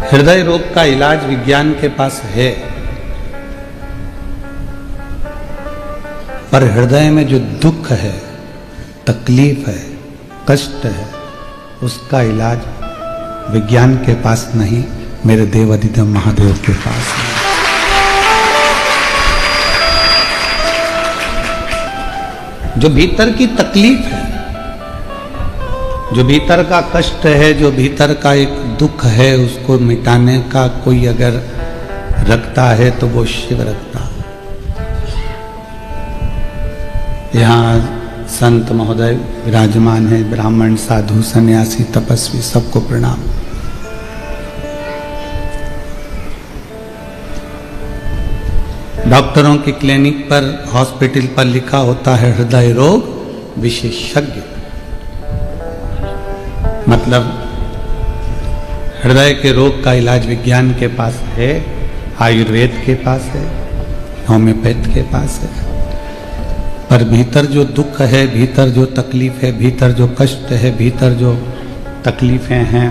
हृदय रोग का इलाज विज्ञान के पास है, पर हृदय में जो दुख है, तकलीफ है, कष्ट है, उसका इलाज विज्ञान के पास नहीं, मेरे देवाधिदेव महादेव के पास है। जो भीतर की तकलीफ है, जो भीतर का कष्ट है, जो भीतर का एक दुख है, उसको मिटाने का कोई अगर रखता है तो वो शिव रखता है। यहाँ संत महोदय विराजमान है, ब्राह्मण, साधु, सन्यासी, तपस्वी, सबको प्रणाम। डॉक्टरों की क्लिनिक पर, हॉस्पिटल पर लिखा होता है हृदय रोग विशेषज्ञ, मतलब हृदय के रोग का इलाज विज्ञान के पास है, आयुर्वेद के पास है, होम्योपैथ के पास है, पर भीतर जो दुख है, भीतर जो तकलीफ है, भीतर जो कष्ट है, भीतर जो तकलीफें हैं,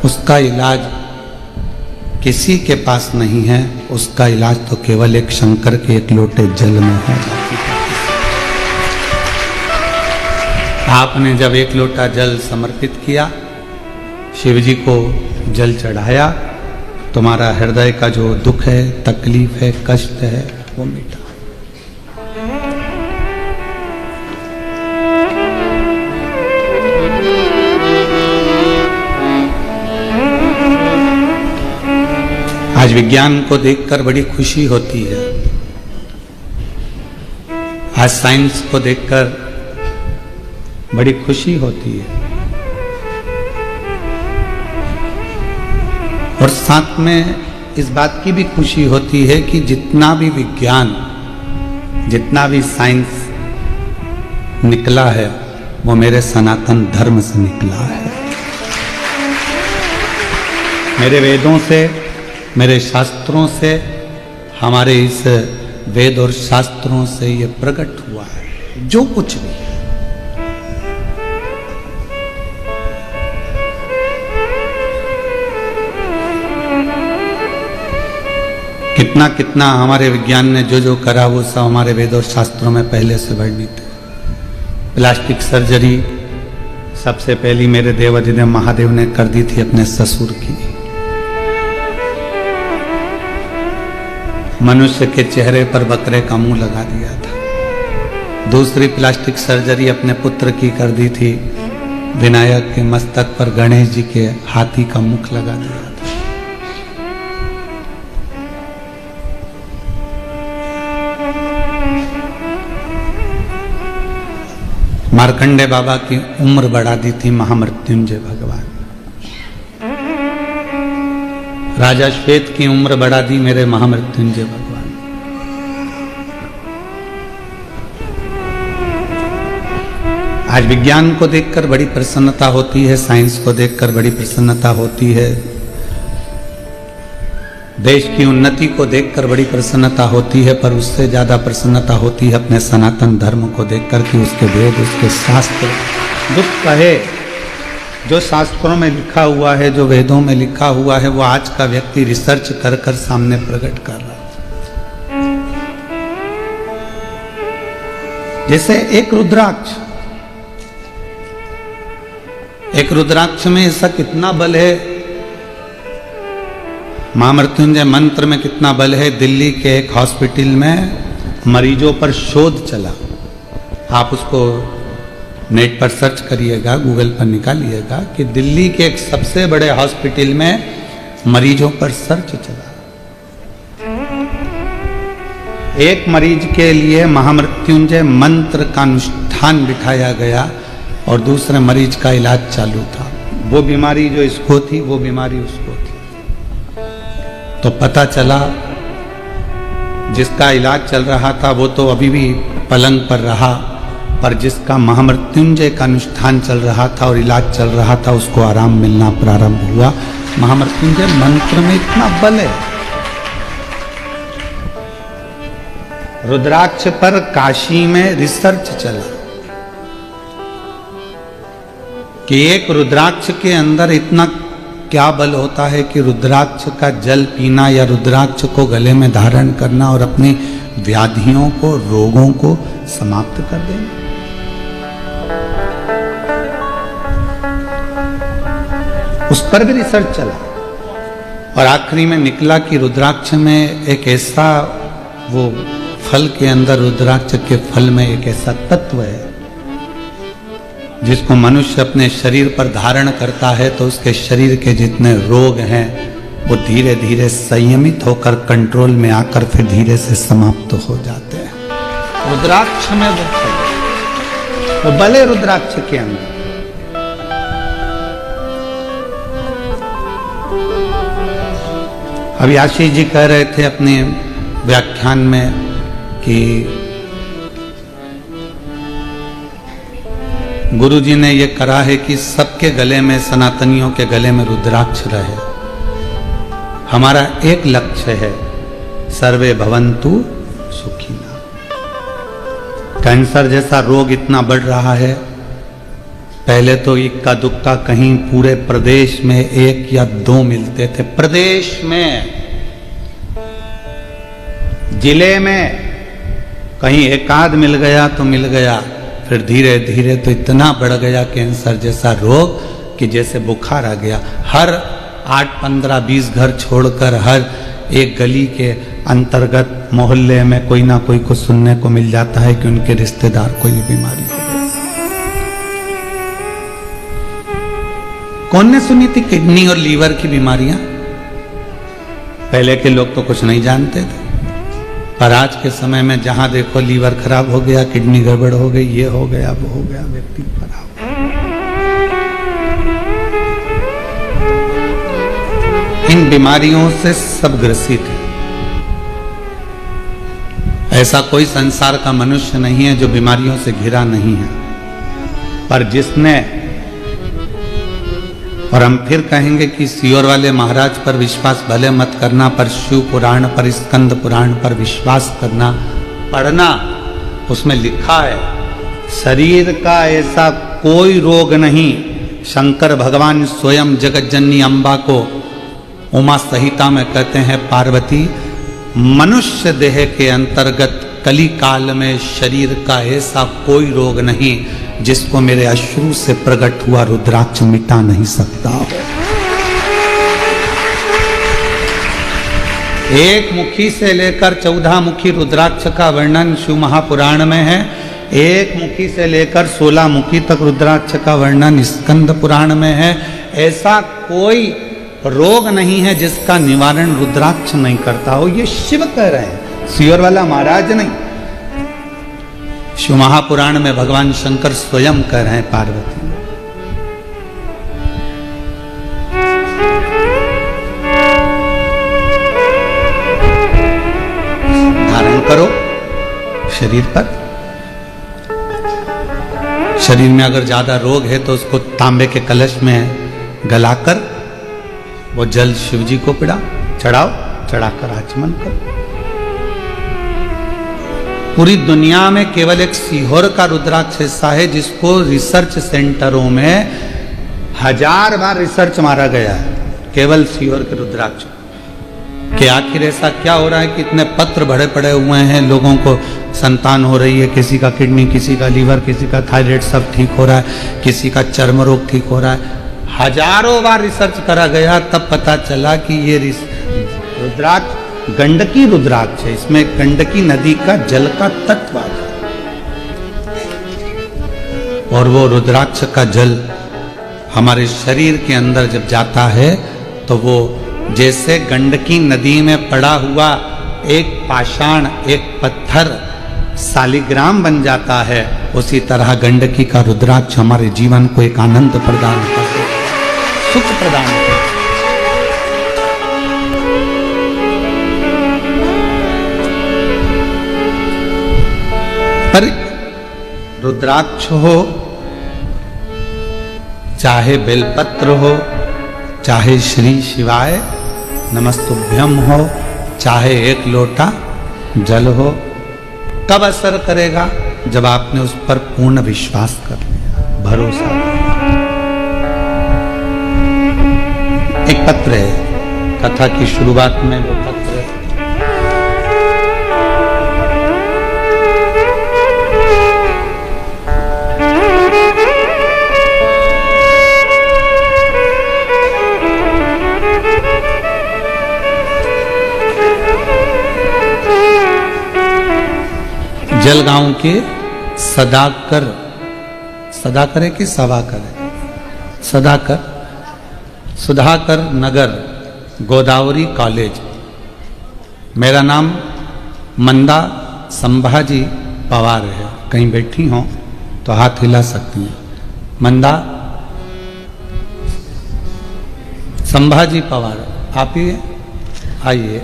उसका इलाज किसी के पास नहीं है। उसका इलाज तो केवल एक शंकर के एक लोटे जल में है। आपने जब एक लोटा जल समर्पित किया, शिव जी को जल चढ़ाया, तुम्हारा हृदय का जो दुख है, तकलीफ है, कष्ट है, वो मिटा। आज विज्ञान को देखकर बड़ी खुशी होती है, आज साइंस को देखकर बड़ी खुशी होती है, और साथ में इस बात की भी खुशी होती है कि जितना भी विज्ञान, जितना भी साइंस निकला है, वो मेरे सनातन धर्म से निकला है। मेरे वेदों से, मेरे शास्त्रों से, हमारे इस वेद और शास्त्रों से ये प्रकट हुआ है जो कुछ भी है। कितना कितना हमारे विज्ञान ने जो जो करा, वो सब हमारे वेद और शास्त्रों में पहले से वर्णित है। प्लास्टिक सर्जरी सबसे पहली मेरे देवाधिदेव महादेव ने कर दी थी अपने ससुर की। मनुष्य के चेहरे पर बकरे का मुंह लगा दिया था। दूसरी प्लास्टिक सर्जरी अपने पुत्र की कर दी थी, विनायक के मस्तक पर गणेश जी के हाथी का मुख लगा दिया था। मार्कंडे बाबा की उम्र बढ़ा दी थी महामृत्युंजय भगवान। राजा श्वेत की उम्र बढ़ा दी मेरे महामृत्युंजय भगवान। आज विज्ञान को देखकर बड़ी प्रसन्नता होती है, साइंस को देखकर बड़ी प्रसन्नता होती है, देश की उन्नति को देखकर बड़ी प्रसन्नता होती है, पर उससे ज्यादा प्रसन्नता होती है अपने सनातन धर्म को देखकर कि उसके वेद, उसके शास्त्र, जो कहे, जो शास्त्रों में लिखा हुआ है, जो वेदों में लिखा हुआ है, वो आज का व्यक्ति रिसर्च कर कर सामने प्रकट कर रहा है। जैसे एक रुद्राक्ष में ऐसा कितना बल है, महामृत्युंजय मंत्र में कितना बल है। दिल्ली के एक हॉस्पिटल में मरीजों पर शोध चला, आप उसको नेट पर सर्च करिएगा, गूगल पर निकालिएगा कि दिल्ली के एक सबसे बड़े हॉस्पिटल में मरीजों पर सर्च चला। एक मरीज के लिए महामृत्युंजय मंत्र का अनुष्ठान बिठाया गया और दूसरे मरीज का इलाज चालू था। वो बीमारी जो इसको थी, वो बीमारी उसको थी। तो पता चला जिसका इलाज चल रहा था वो तो अभी भी पलंग पर रहा, पर जिसका महामृत्युंजय का अनुष्ठान चल रहा था और इलाज चल रहा था, उसको आराम मिलना प्रारंभ हुआ। महामृत्युंजय मंत्र में इतना बल है। रुद्राक्ष पर काशी में रिसर्च चला कि एक रुद्राक्ष के अंदर इतना क्या बल होता है कि रुद्राक्ष का जल पीना या रुद्राक्ष को गले में धारण करना और अपनी व्याधियों को, रोगों को समाप्त कर देना। उस पर भी रिसर्च चला और आखिरी में निकला कि रुद्राक्ष में एक ऐसा, वो फल के अंदर, रुद्राक्ष के फल में एक ऐसा तत्व है जिसको मनुष्य अपने शरीर पर धारण करता है तो उसके शरीर के जितने रोग हैं वो धीरे धीरे संयमित होकर कंट्रोल में आकर फिर धीरे से समाप्त हो जाते हैं। रुद्राक्ष में वो बल है रुद्राक्ष के अंदर। अभी आशीष जी कह रहे थे अपने व्याख्यान में कि गुरु जी ने ये करा है कि सबके गले में, सनातनियों के गले में रुद्राक्ष रहे। हमारा एक लक्ष्य है, सर्वे भवन्तु सुखिना। कैंसर जैसा रोग इतना बढ़ रहा है, पहले तो इक्का दुक्का कहीं पूरे प्रदेश में 1 या 2 मिलते थे, प्रदेश में, जिले में कहीं 1 आध मिल गया तो मिल गया। फिर धीरे धीरे तो इतना बढ़ गया कैंसर जैसा रोग कि जैसे बुखार आ गया। हर 8, 15, 20 घर छोड़कर हर एक गली के अंतर्गत मोहल्ले में कोई ना कोई को सुनने को मिल जाता है कि उनके रिश्तेदार को ये बीमारी है। कौन ने सुनी थी किडनी और लीवर की बीमारियां? पहले के लोग तो कुछ नहीं जानते थे, पर आज के समय में जहां देखो लीवर खराब हो गया, किडनी गड़बड़ हो गई, ये हो गया, वो हो गया, व्यक्ति खराब। इन बीमारियों से सब ग्रसित है। ऐसा कोई संसार का मनुष्य नहीं है जो बीमारियों से घिरा नहीं है। पर जिसने, और हम फिर कहेंगे कि सीहोर वाले महाराज पर विश्वास भले मत करना, पर शिव पुराण पर, स्कंद पुराण पर विश्वास करना, पढ़ना। उसमें लिखा है शरीर का ऐसा कोई रोग नहीं। शंकर भगवान स्वयं जगत जननी अम्बा को उमा संहिता में कहते हैं, पार्वती, मनुष्य देह के अंतर्गत कली काल में शरीर का ऐसा कोई रोग नहीं जिसको मेरे अश्रु से प्रकट हुआ रुद्राक्ष मिटा नहीं सकता। एक मुखी से लेकर 14 मुखी रुद्राक्ष का वर्णन शिव महापुराण में है। एक मुखी से लेकर 16 मुखी तक रुद्राक्ष का वर्णन स्कंद पुराण में है। ऐसा कोई रोग नहीं है जिसका निवारण रुद्राक्ष नहीं करता हो। ये शिव कह रहे हैं, सीहोर वाला महाराज नहीं। शिव महापुराण में भगवान शंकर स्वयं कह रहे हैं पार्वती, धारण करो शरीर पर। शरीर में अगर ज्यादा रोग है तो उसको तांबे के कलश में गलाकर वो जल शिव जी को चढ़ाओ, चढ़ाकर आचमन करो। पूरी दुनिया में केवल एक सीहोर का रुद्राक्ष ऐसा है जिसको रिसर्च सेंटरों में 1000 बार रिसर्च मारा गया है, केवल सीहोर के रुद्राक्ष कि आखिर ऐसा क्या हो रहा है कि इतने पत्र भरे पड़े हुए हैं, लोगों को संतान हो रही है, किसी का किडनी, किसी का लीवर, किसी का थायराइड सब ठीक हो रहा है, किसी का चर्म रोग ठीक हो रहा है। हजारों बार रिसर्च करा गया, तब पता चला कि ये रुद्राक्ष गंडकी रुद्राक्ष है। इसमें गंडकी नदी का जल का तत्व आता है और वो रुद्राक्ष का जल हमारे शरीर के अंदर जब जाता है तो वो जैसे गंडकी नदी में पड़ा हुआ एक पाषाण, एक पत्थर शालिग्राम बन जाता है, उसी तरह गंडकी का रुद्राक्ष हमारे जीवन को एक आनंद प्रदान करता है, सुख प्रदान करता है। पर रुद्राक्ष हो, चाहे बेलपत्र हो, चाहे श्री शिवाय नमस्तुभ्यम हो, चाहे एक लोटा जल हो, कब असर करेगा? जब आपने उस पर पूर्ण विश्वास कर लिया, भरोसा। पत्र है, कथा की शुरुआत में वो पत्र है। जलगांव के सदाकर है कि सवाकर है, सुधाकर नगर गोदावरी कॉलेज। मेरा नाम मंदा संभाजी पवार है। कहीं बैठी हो तो हाथ हिला सकती हैं। मंदा संभाजी पवार, आप ही आइए।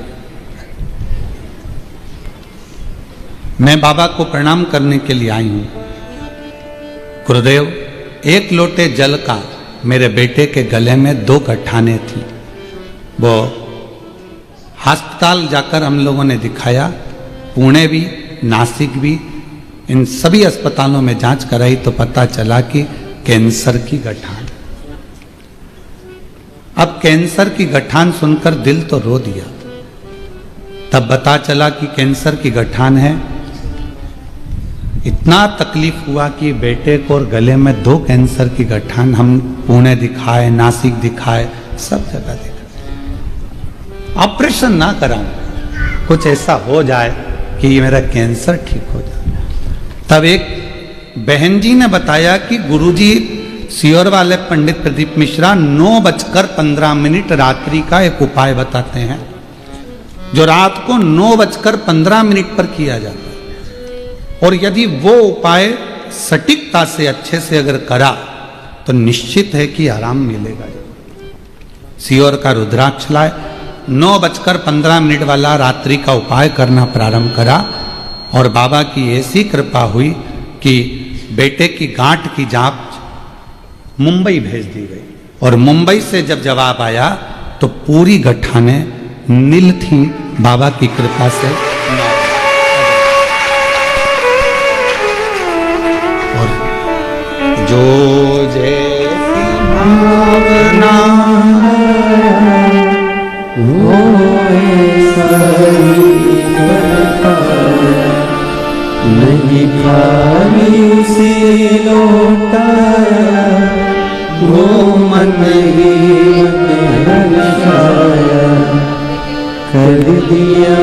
मैं बाबा को प्रणाम करने के लिए आई हूं। गुरुदेव, एक लोटे जल का मेरे बेटे के गले में 2 गठाने थी। वो अस्पताल जाकर हम लोगों ने दिखाया, पुणे भी, नासिक भी, इन सभी अस्पतालों में जांच कराई तो पता चला कि कैंसर की गठान। अब कैंसर की गठान सुनकर दिल तो रो दिया। तब पता चला कि कैंसर की गठान है। इतना तकलीफ हुआ कि बेटे को और गले में 2 कैंसर की गठान, हम पुणे दिखाए, नासिक दिखाए, सब जगह दिखाए। ऑपरेशन ना कराऊं, कुछ ऐसा हो जाए कि मेरा कैंसर ठीक हो जाए। तब एक बहन जी ने बताया कि गुरुजी सियोर वाले पंडित प्रदीप मिश्रा 9:15 रात्रि का एक उपाय बताते हैं, जो रात को 9:15 पर किया जाता है। और यदि वो उपाय सटीकता से अच्छे से अगर करा तो निश्चित है कि आराम मिलेगा। सियोर का रुद्राक्ष लाए, 9:15 वाला रात्रि का उपाय करना प्रारंभ करा और बाबा की ऐसी कृपा हुई कि बेटे की गांठ की जांच मुंबई भेज दी गई। और मुंबई से जब जवाब आया तो पूरी गठाने नील थी बाबा की कृपा से। जो जैसी भावना वो नहीं खाली से लौटाया, वो मन ही मन हर्षाया, कर दिया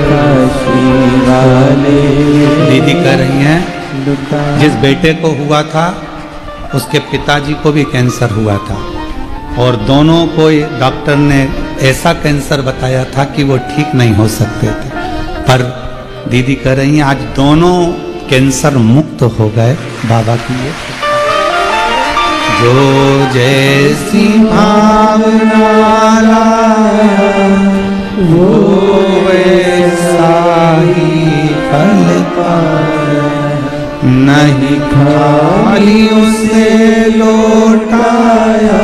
काशी वाले। दीदी कह रही हैं जिस बेटे को हुआ था उसके पिताजी को भी कैंसर हुआ था और दोनों को डॉक्टर ने ऐसा कैंसर बताया था कि वो ठीक नहीं हो सकते थे। पर दीदी कह रही हैं आज दोनों कैंसर मुक्त हो गए बाबा की ये। जो जैसी भावना वो वैसा ही फल पाया, नहीं खाली उसे लौटाया,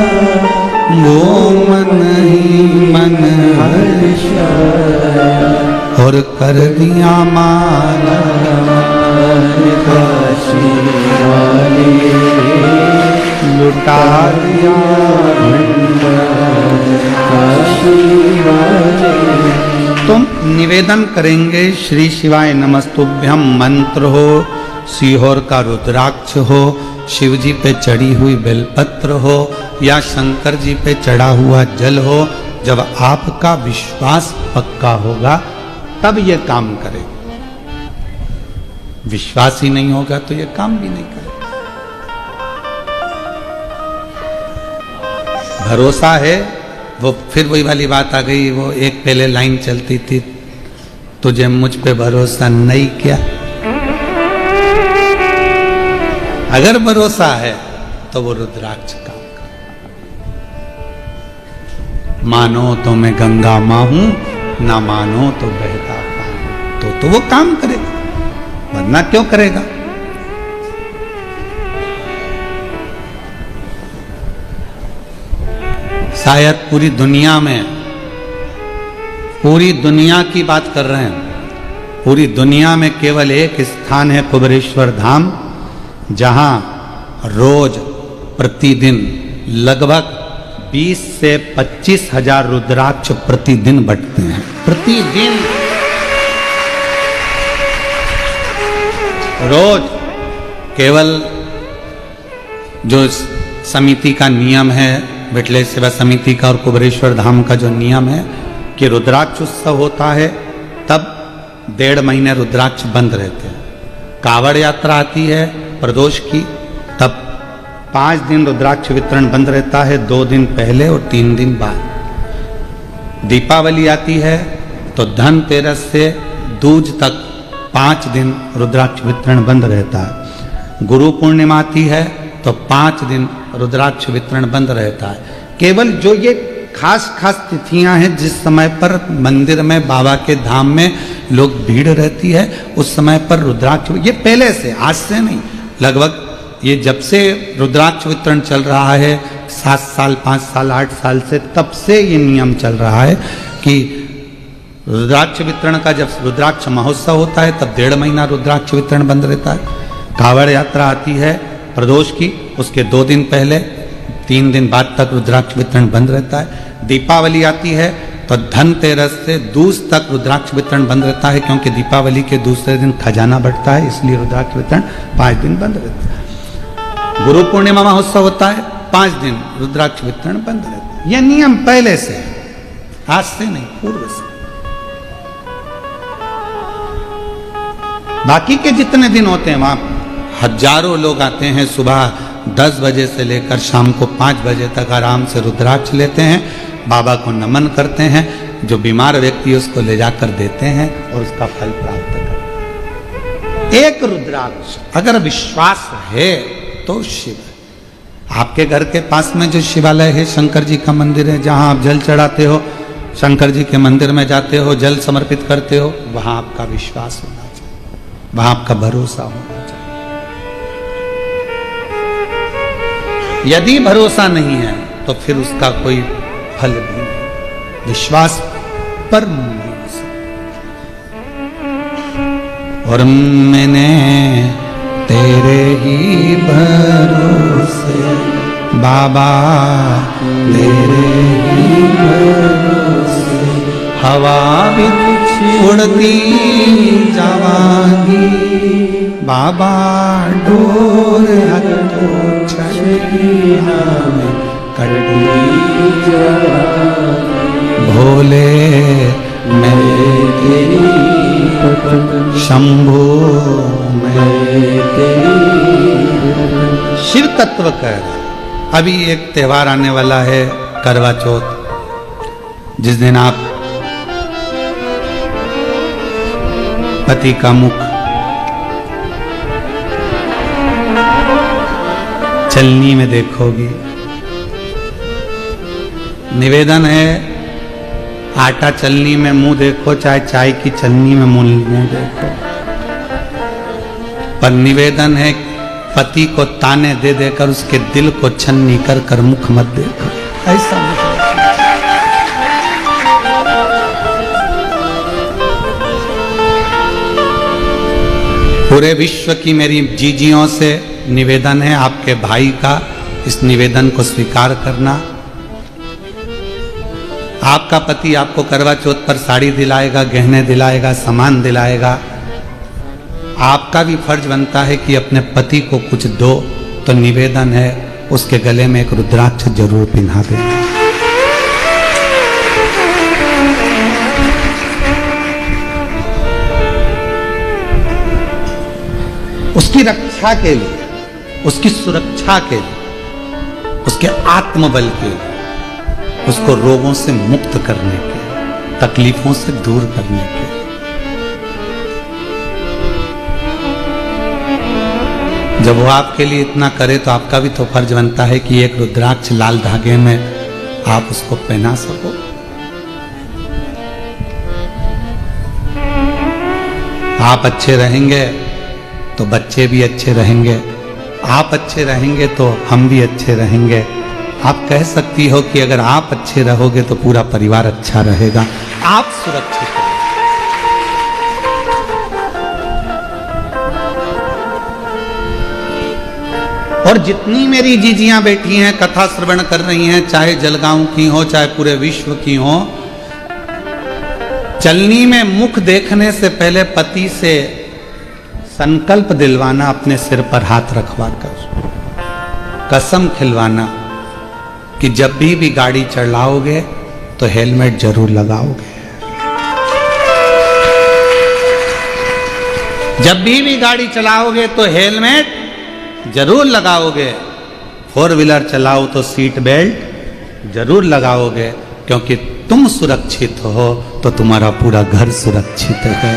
वो मन ही मन हर्षाया, और कर दिया माला काशी वाले, लुटा दिया काशी वाले। तुम निवेदन करेंगे श्री शिवाय नमस्तुभ्यम मंत्र हो, सीहोर का रुद्राक्ष हो, शिव जी पे चढ़ी हुई बेलपत्र हो या शंकर जी पे चढ़ा हुआ जल हो। जब आपका विश्वास पक्का होगा तब ये काम करेगा। विश्वास ही नहीं होगा तो ये काम भी नहीं करेगा। भरोसा है, वो फिर वही वाली बात आ गई। वो एक पहले लाइन चलती थी, तुझे मुझ पे भरोसा नहीं क्या। अगर भरोसा है तो वो रुद्राक्ष काम कर। मानो तो मैं गंगा मां हूं, ना मानो तो बहता पानी, तो वो काम करेगा, वरना क्यों करेगा। शायद पूरी दुनिया की बात कर रहे हैं, पूरी दुनिया में केवल एक स्थान है कुबेरेश्वर धाम, जहां रोज प्रतिदिन लगभग 20 से 25 हजार रुद्राक्ष प्रतिदिन बंटते हैं, प्रतिदिन, रोज। केवल जो समिति का नियम है, विठलेश सेवा समिति का और कुबेरेश्वर धाम का जो नियम है कि रुद्राक्ष उत्सव होता है तब 1.5 महीने रुद्राक्ष बंद रहते हैं। कावड़ यात्रा आती है प्रदोष की, तब 5 दिन रुद्राक्ष वितरण बंद रहता है, 2 दिन पहले और 3 दिन बाद। दीपावली आती है तो धनतेरस से दूज तक 5 दिन रुद्राक्ष वितरण बंद रहता है। गुरु पूर्णिमा आती है तो 5 दिन रुद्राक्ष वितरण बंद रहता है। केवल जो ये खास खास तिथियां हैं जिस समय पर मंदिर में, बाबा के धाम में लोग भीड़ रहती है, उस समय पर रुद्राक्ष, ये पहले से, आज से नहीं, लगभग ये जब से रुद्राक्ष वितरण चल रहा है 7 साल, 5 साल, 8 साल से, तब से ये नियम चल रहा है कि रुद्राक्ष वितरण का, जब रुद्राक्ष महोत्सव होता है तब 1.5 महीना रुद्राक्ष वितरण बंद रहता है। कावड़ यात्रा आती है प्रदोष की, उसके 2 दिन पहले, 3 दिन बाद तक रुद्राक्ष वितरण बंद रहता है। दीपावली आती है तो धनतेरस से दूज तक रुद्राक्ष वितरण बंद रहता है, क्योंकि दीपावली के दूसरे दिन खजाना बढ़ता है, इसलिए रुद्राक्ष वितरण 5 दिन बंद रहता है। गुरु पूर्णिमा महोत्सव होता है, 5 दिन रुद्राक्ष वितरण बंद रहता है। यह नियम पहले से है, आज से नहीं, पूर्व से। बाकी के जितने दिन होते हैं वहां हजारों लोग आते हैं, सुबह 10 बजे से लेकर शाम को 5 बजे तक आराम से रुद्राक्ष लेते हैं, बाबा को नमन करते हैं, जो बीमार व्यक्ति उसको ले जाकर देते हैं और उसका फल प्राप्त करते हैं। एक रुद्राक्ष अगर विश्वास है तो शिव। आपके घर के पास में जो शिवालय है, शंकर जी का मंदिर है, जहां आप जल चढ़ाते हो, शंकर जी के मंदिर में जाते हो, जल समर्पित करते हो, वहां आपका विश्वास होना चाहिए, वहां आपका भरोसा होना चाहिए। यदि भरोसा नहीं है तो फिर उसका कोई फल भी नहीं। विश्वास पर नहीं हो सकता। और मैंने तेरे ही भरोसे बाबा, तेरे ही भरोसे हवा बिच उड़ती जावांगी, बाबा डोर हथो छड़ीना में कटी भोले मैं तेरी शंभो मैं तेरी। शिव तत्व कर। अभी एक त्योहार आने वाला है, करवा चौथ, जिस दिन आप पति का मुख चलनी में देखोगी। निवेदन है, आटा चलनी में मुंह देखो, चाहे चाय की चलनी में मुंह देखो, पर निवेदन है पति को ताने दे देकर उसके दिल को छन्नी कर कर मुख मत देखो। ऐसा पूरे विश्व की मेरी जीजियों से निवेदन है, आपके भाई का इस निवेदन को स्वीकार करना। आपका पति आपको करवा चौथ पर साड़ी दिलाएगा, गहने दिलाएगा, सामान दिलाएगा, आपका भी फर्ज बनता है कि अपने पति को कुछ दो। तो निवेदन है उसके गले में एक रुद्राक्ष जरूर पिन्हा देना। उसकी रक्षा के लिए, उसकी सुरक्षा के लिए, उसके आत्मबल के लिए, उसको रोगों से मुक्त करने के, तकलीफों से दूर करने के। जब वो आपके लिए इतना करे तो आपका भी तो फर्ज बनता है कि एक रुद्राक्ष लाल धागे में आप उसको पहना सको। आप अच्छे रहेंगे तो बच्चे भी अच्छे रहेंगे, आप अच्छे रहेंगे तो हम भी अच्छे रहेंगे। आप कह सकती हो कि अगर आप अच्छे रहोगे तो पूरा परिवार अच्छा रहेगा, आप सुरक्षित रहोगे। और जितनी मेरी जीजियां बैठी हैं कथा श्रवण कर रही हैं, चाहे जलगांव की हो चाहे पूरे विश्व की हो, चलनी में मुख देखने से पहले पति से संकल्प दिलवाना, अपने सिर पर हाथ रखवा कर कसम खिलवाना कि जब भी गाड़ी चलाओगे तो हेलमेट जरूर लगाओगे। जब भी गाड़ी चलाओगे तो हेलमेट जरूर लगाओगे। 4 व्हीलर चलाओ तो सीट बेल्ट जरूर लगाओगे, क्योंकि तुम सुरक्षित हो तो तुम्हारा पूरा घर सुरक्षित है।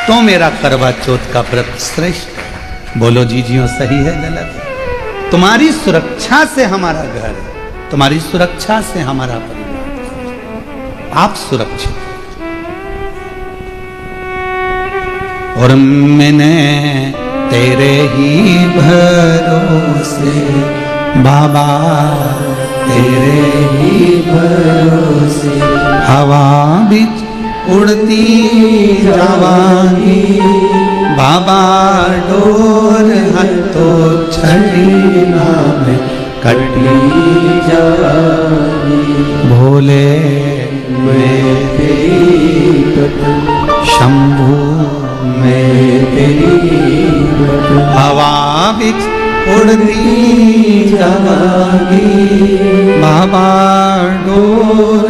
तो मेरा करवा चौथ का व्रत श्रेष्ठ। बोलो जीजियों, सही है गलत है? तुम्हारी सुरक्षा से हमारा घर, तुम्हारी सुरक्षा से हमारा परिवार, आप सुरक्षित। और मैंने तेरे ही भरोसे बाबा, तेरे ही भरोसे हवा बिच उड़ती जावांगी बाबा, डोर हतो छड़ी नाम कटी जावांगी। भोले मैं तेरी शंभू मैं तेरी हवा बिच उड़ती जावांगी बाबा, डोर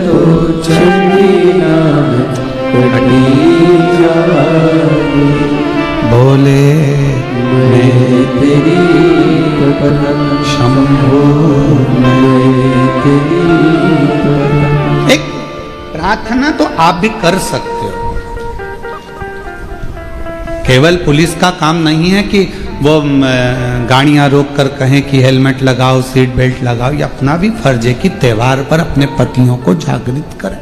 तो छड़ी नाम कटी जावांगी। बोले मैं तेरी शंभू मैं तेरी। एक प्रार्थना तो आप भी कर सकते हो। केवल पुलिस का काम नहीं है कि वो गाड़ियां रोक कर कहें कि हेलमेट लगाओ, सीट बेल्ट लगाओ। ये अपना भी फर्ज है कि त्योहार पर अपने पतियों को जागृत करें।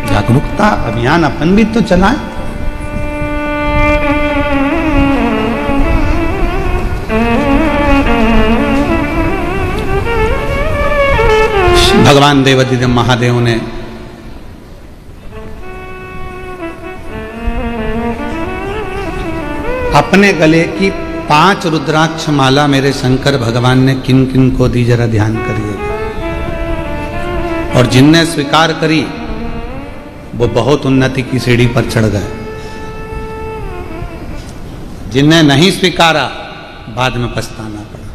जागरूकता अभियान अपन भी तो चलाएं। भगवान देवाधिदेव महादेव ने अपने गले की 5 रुद्राक्ष माला मेरे शंकर भगवान ने किन किन को दी, जरा ध्यान करिए। और जिनने स्वीकार करी वो बहुत उन्नति की सीढ़ी पर चढ़ गए। जिनने नहीं स्वीकारा बाद में पछताना पड़ा।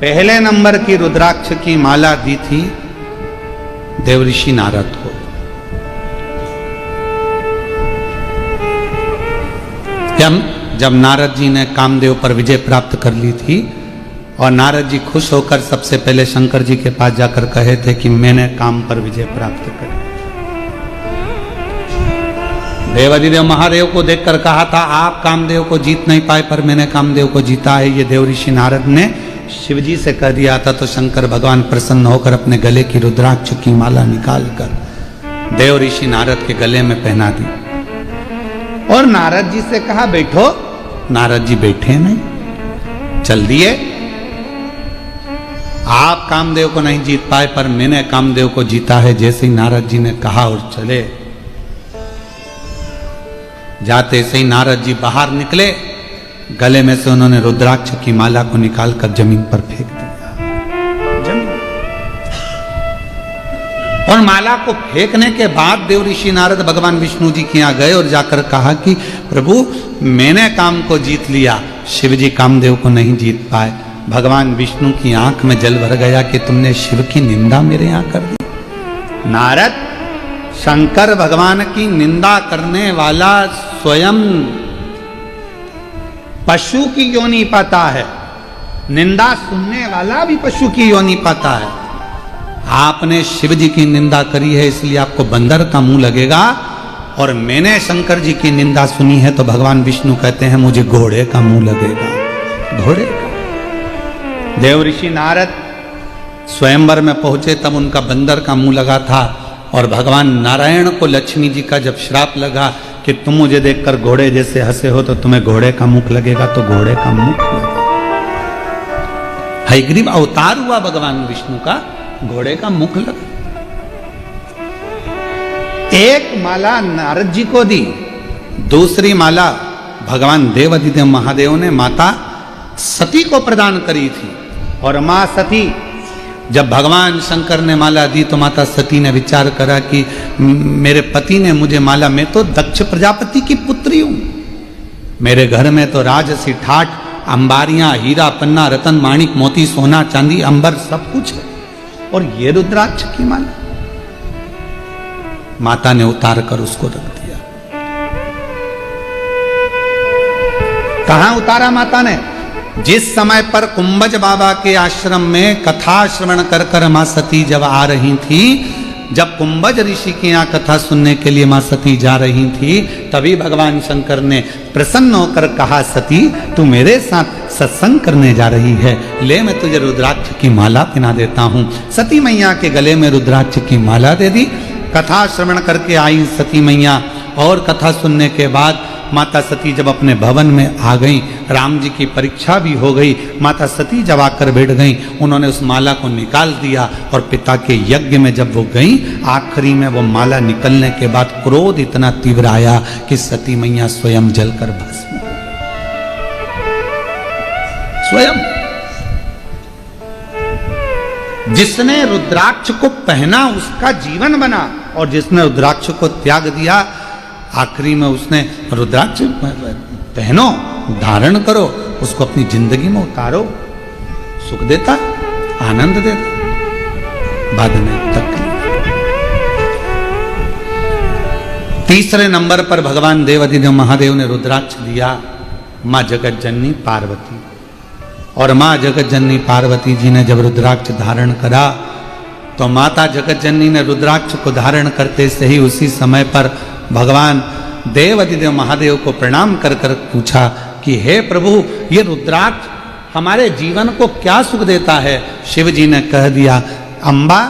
पहले नंबर की रुद्राक्ष की माला दी थी देवऋषि नारद को। जब नारद जी ने कामदेव पर विजय प्राप्त कर ली थी और नारद जी खुश होकर सबसे पहले शंकर जी के पास जाकर कहे थे कि मैंने काम पर विजय प्राप्त कर। देवाधिदेव महादेव को देखकर कहा था आप कामदेव को जीत नहीं पाए, पर मैंने कामदेव को जीता है। ये देवऋषि नारद ने शिवजी से कह दिया था। तो शंकर भगवान प्रसन्न होकर अपने गले की रुद्राक्ष की माला निकालकर देवऋषि नारद के गले में पहना दी और नारद जी से कहा बैठो। नारद जी बैठे नहीं, चल दिए। आप कामदेव को नहीं जीत पाए, पर मैंने कामदेव को जीता है। जैसे ही नारद जी ने कहा और चले, जाते से ही नारद जी बाहर निकले, गले में से उन्होंने रुद्राक्ष की माला को निकालकर जमीन पर फेंक दिया। जमीन और माला को फेंकने के बाद देवऋषि नारद भगवान विष्णु जी के यहाँ गए और जाकर कहा कि प्रभु मैंने काम को जीत लिया, शिव जी कामदेव को नहीं जीत पाए। भगवान विष्णु की आंख में जल भर गया कि तुमने शिव की निंदा मेरे यहाँ कर दी। नारद, शंकर भगवान की निंदा करने वाला स्वयं पशु की योनि पाता है, निंदा सुनने वाला भी पशु की योनि पाता है। आपने शिव जी की निंदा करी है इसलिए आपको बंदर का मुंह लगेगा, और मैंने शंकर जी की निंदा सुनी है तो भगवान विष्णु कहते हैं मुझे घोड़े का मुंह लगेगा। घोड़े का। देवऋषि नारद स्वयंवर में पहुंचे तब उनका बंदर का मुंह लगा था, और भगवान नारायण को लक्ष्मी जी का जब श्राप लगा कि तुम मुझे देखकर घोड़े जैसे हंसे हो तो तुम्हें घोड़े का मुख लगेगा, तो घोड़े का मुख लगा। हयग्रीव अवतार हुआ भगवान विष्णु का, घोड़े का मुख लगा। एक माला नारद जी को दी, दूसरी माला भगवान देवादिदेव महादेव ने माता सती को प्रदान करी थी। और मां सती, जब भगवान शंकर ने माला दी तो माता सती ने विचार करा कि मेरे पति ने मुझे माला, मैं तो दक्ष प्रजापति की पुत्री हूं, मेरे घर में तो राजसी ठाठ, अंबारियां, हीरा पन्ना, रतन माणिक मोती सोना चांदी अंबर सब कुछ है, और ये रुद्राक्ष की माला। माता ने उतार कर उसको रख दिया। कहां उतारा माता ने? जिस समय पर कुंभज बाबा के आश्रम में कथा श्रवण कर कर मां सती जब आ रही थी, जब कुंभज ऋषि के यहाँ कथा सुनने के लिए मां सती जा रही थी, तभी भगवान शंकर ने प्रसन्न होकर कहा, सती तू मेरे साथ सत्संग करने जा रही है, ले मैं तुझे रुद्राक्ष की माला पहना देता हूं। सती मैया के गले में रुद्राक्ष की माला दे दी। कथा श्रवण करके आई सती मैया, और कथा सुनने के बाद माता सती जब अपने भवन में आ गई, राम जी की परीक्षा भी हो गई, माता सती जब आकर बैठ गई, उन्होंने उस माला को निकाल दिया, और पिता के यज्ञ में जब वो गई, आखिरी में वो माला निकलने के बाद क्रोध इतना तीव्र आया कि सती मैया स्वयं जलकर भस्म हो गई। स्वयं जिसने रुद्राक्ष को पहना उसका जीवन बना, और जिसने रुद्राक्ष को त्याग दिया, आखिरी में उसने रुद्राक्ष पहनो, धारण करो, उसको अपनी जिंदगी में उतारो, सुख देता, आनंद देता, बाद में तकलीफ। तीसरे नंबर पर भगवान देवादिदेव महादेव ने रुद्राक्ष दिया मां जगत जननी पार्वती। और मां जगत जननी पार्वती जी ने जब रुद्राक्ष धारण करा, तो माता जगत जननी ने रुद्राक्ष को धारण करते से ही उसी समय पर भगवान देवादिदेव महादेव को प्रणाम कर कर पूछा कि हे प्रभु, ये रुद्राक्ष हमारे जीवन को क्या सुख देता है? शिव जी ने कह दिया, अम्बा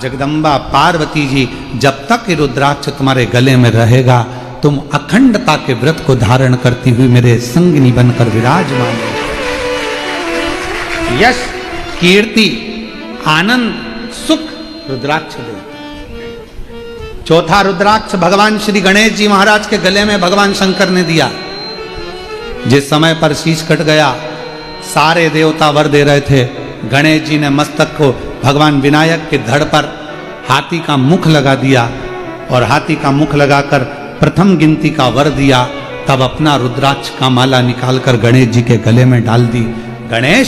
जगदम्बा पार्वती जी, जब तक ये रुद्राक्ष तुम्हारे गले में रहेगा, तुम अखंडता के व्रत को धारण करती हुई मेरे संगिनी बनकर विराजमान हो। यश, कीर्ति, आनंद, सुख रुद्राक्ष दे। चौथा रुद्राक्ष भगवान श्री गणेश जी महाराज के गले में भगवान शंकर ने दिया। जिस समय पर शीश कट गया, सारे देवता वर दे रहे थे, गणेश जी ने मस्तक को भगवान विनायक के धड़ पर हाथी का मुख लगा दिया, और हाथी का मुख लगाकर प्रथम गिनती का वर दिया। तब अपना रुद्राक्ष का माला निकालकर गणेश जी के गले में डाल दी। गणेश,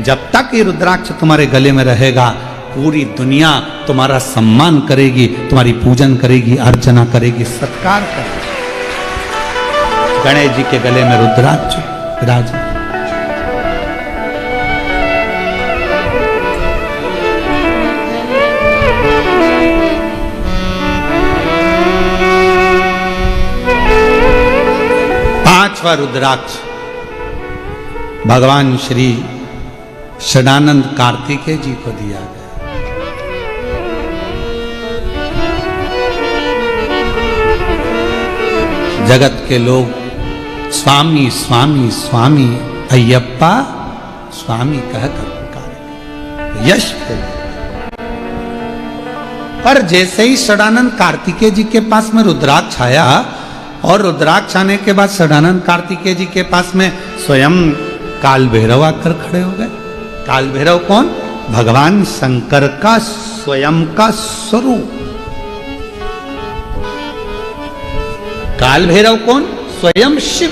जब तक ये रुद्राक्ष तुम्हारे गले में रहेगा, पूरी दुनिया तुम्हारा सम्मान करेगी, तुम्हारी पूजन करेगी, अर्चना करेगी, सत्कार करेगी। गणेश जी के गले में रुद्राक्ष विराज। पांचवा रुद्राक्ष भगवान श्री षडानंद कार्तिकेय जी को दिया गया। जगत के लोग स्वामी स्वामी स्वामी अय्यप्पा स्वामी कहकर पुकारे, यश हो। पर जैसे ही षडानंद कार्तिकेय जी के पास में रुद्राक्ष आया, और रुद्राक्ष आने के बाद षडानंद कार्तिकेय जी के पास में स्वयं काल भैरव आकर खड़े हो गए। काल भैरव कौन? भगवान शंकर का स्वयं का स्वरूप। काल भैरव कौन? स्वयं शिव।